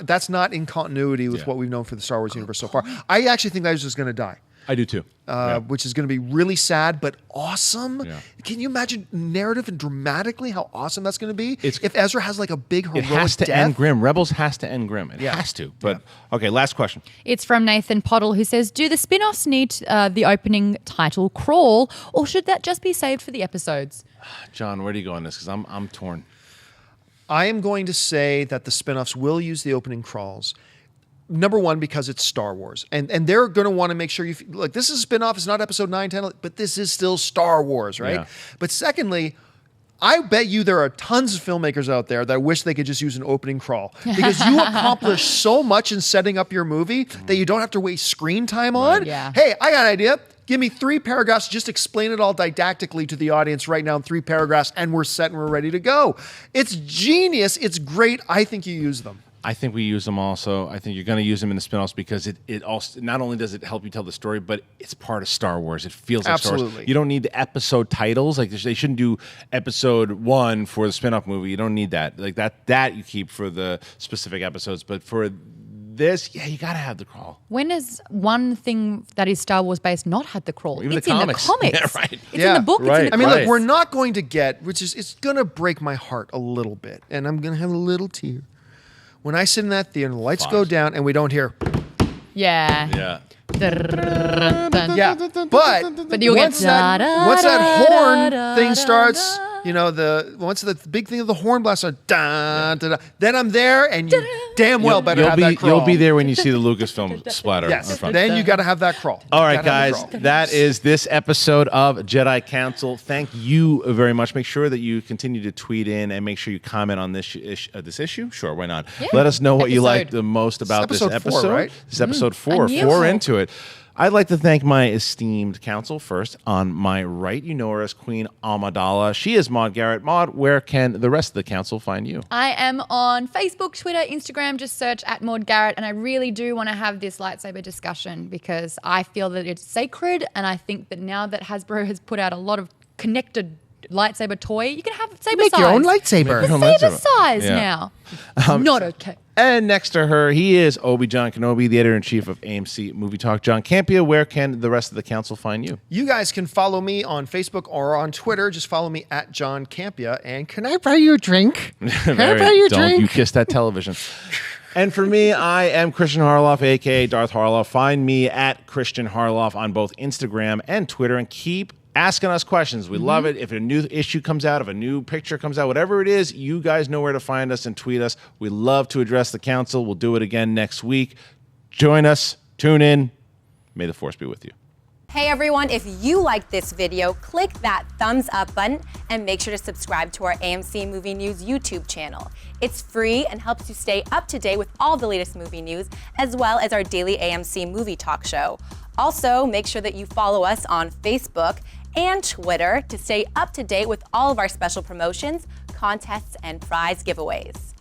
that's not in continuity with what we've known for the Star Wars universe so far. I actually think that he's just going to die. I do too. Which is going to be really sad, but awesome. Yeah. Can you imagine narrative and dramatically how awesome that's going to be? If Ezra has like a big heroic death. It has to end grim. Rebels has to end grim. It has to. But okay, last question. It's from Nathan Pottle, who says, do the spin-offs need the opening title crawl, or should that just be saved for the episodes? John, where do you go on this? Because I'm torn. I am going to say that the spin-offs will use the opening crawls. Number one, because it's Star Wars. And they're going to want to make sure you... this is a spin-off. It's not episode 9, 10, but this is still Star Wars, right? Yeah. But secondly, I bet you there are tons of filmmakers out there that wish they could just use an opening crawl. Because you accomplish so much in setting up your movie that you don't have to waste screen time on. Right. Yeah. Hey, I got an idea. Give me 3 paragraphs. Just explain it all didactically to the audience right now in 3 paragraphs, and we're set and we're ready to go. It's genius. It's great. I think you use them. I think we use them also. I think you're going to use them in the spin-offs because it also not only does it help you tell the story, but it's part of Star Wars. It feels like Star Wars. You don't need the episode titles. Like they shouldn't do episode 1 for the spin-off movie. You don't need that. Like that you keep for the specific episodes. But for this, you got to have the crawl. When has one thing that is Star Wars based not had the crawl? Even it's the comics. In the comics. Yeah, right. It's in the book. Right. It's in I the mean, look, we're not going to get, it's going to break my heart a little bit, and I'm going to have a little tear. When I sit in that theater and the lights go down and we don't hear. Yeah. Yeah. But you'll once that horn thing starts, once the big thing of the horn blast starts, then I'm there, and you damn well better have that crawl. You'll be there when you see the Lucasfilm splatter. Yes. Then you got to have that crawl. All right, guys. That is this episode of Jedi Council. Thank you very much. Make sure that you continue to tweet in and make sure you comment on this issue. Sure, why not? Yeah. Let us know what you like the most about this episode. 4, right? This is episode 4. 4 into it. I'd like to thank my esteemed counsel first. On my right, you know her as Queen Amidala. She is Maud Garrett. Maud, where can the rest of the council find you? I am on Facebook, Twitter, Instagram. Just search at Maud Garrett. And I really do want to have this lightsaber discussion because I feel that it's sacred. And I think that now that Hasbro has put out a lot of connected lightsaber toy, you can have saber Make size. your own lightsaber. It's saber size now. Not okay. And next to her, he is Obi-John Kenobi, the editor-in-chief of AMC Movie Talk. John Campea, where can the rest of the council find you? You guys can follow me on Facebook or on Twitter. Just follow me at John Campea. And can I buy you a drink? Can I buy you a drink? Don't you kiss that television. And for me, I am Christian Harloff, a.k.a. Darth Harloff. Find me at Christian Harloff on both Instagram and Twitter, and keep asking us questions. We love it. If a new issue comes out, if a new picture comes out, whatever it is, you guys know where to find us and tweet us. We love to address the council. We'll do it again next week. Join us. Tune in. May the Force be with you. Hey everyone, if you liked this video, click that thumbs up button and make sure to subscribe to our AMC Movie News YouTube channel. It's free and helps you stay up to date with all the latest movie news, as well as our daily AMC Movie Talk show. Also, make sure that you follow us on Facebook and Twitter to stay up to date with all of our special promotions, contests, and prize giveaways.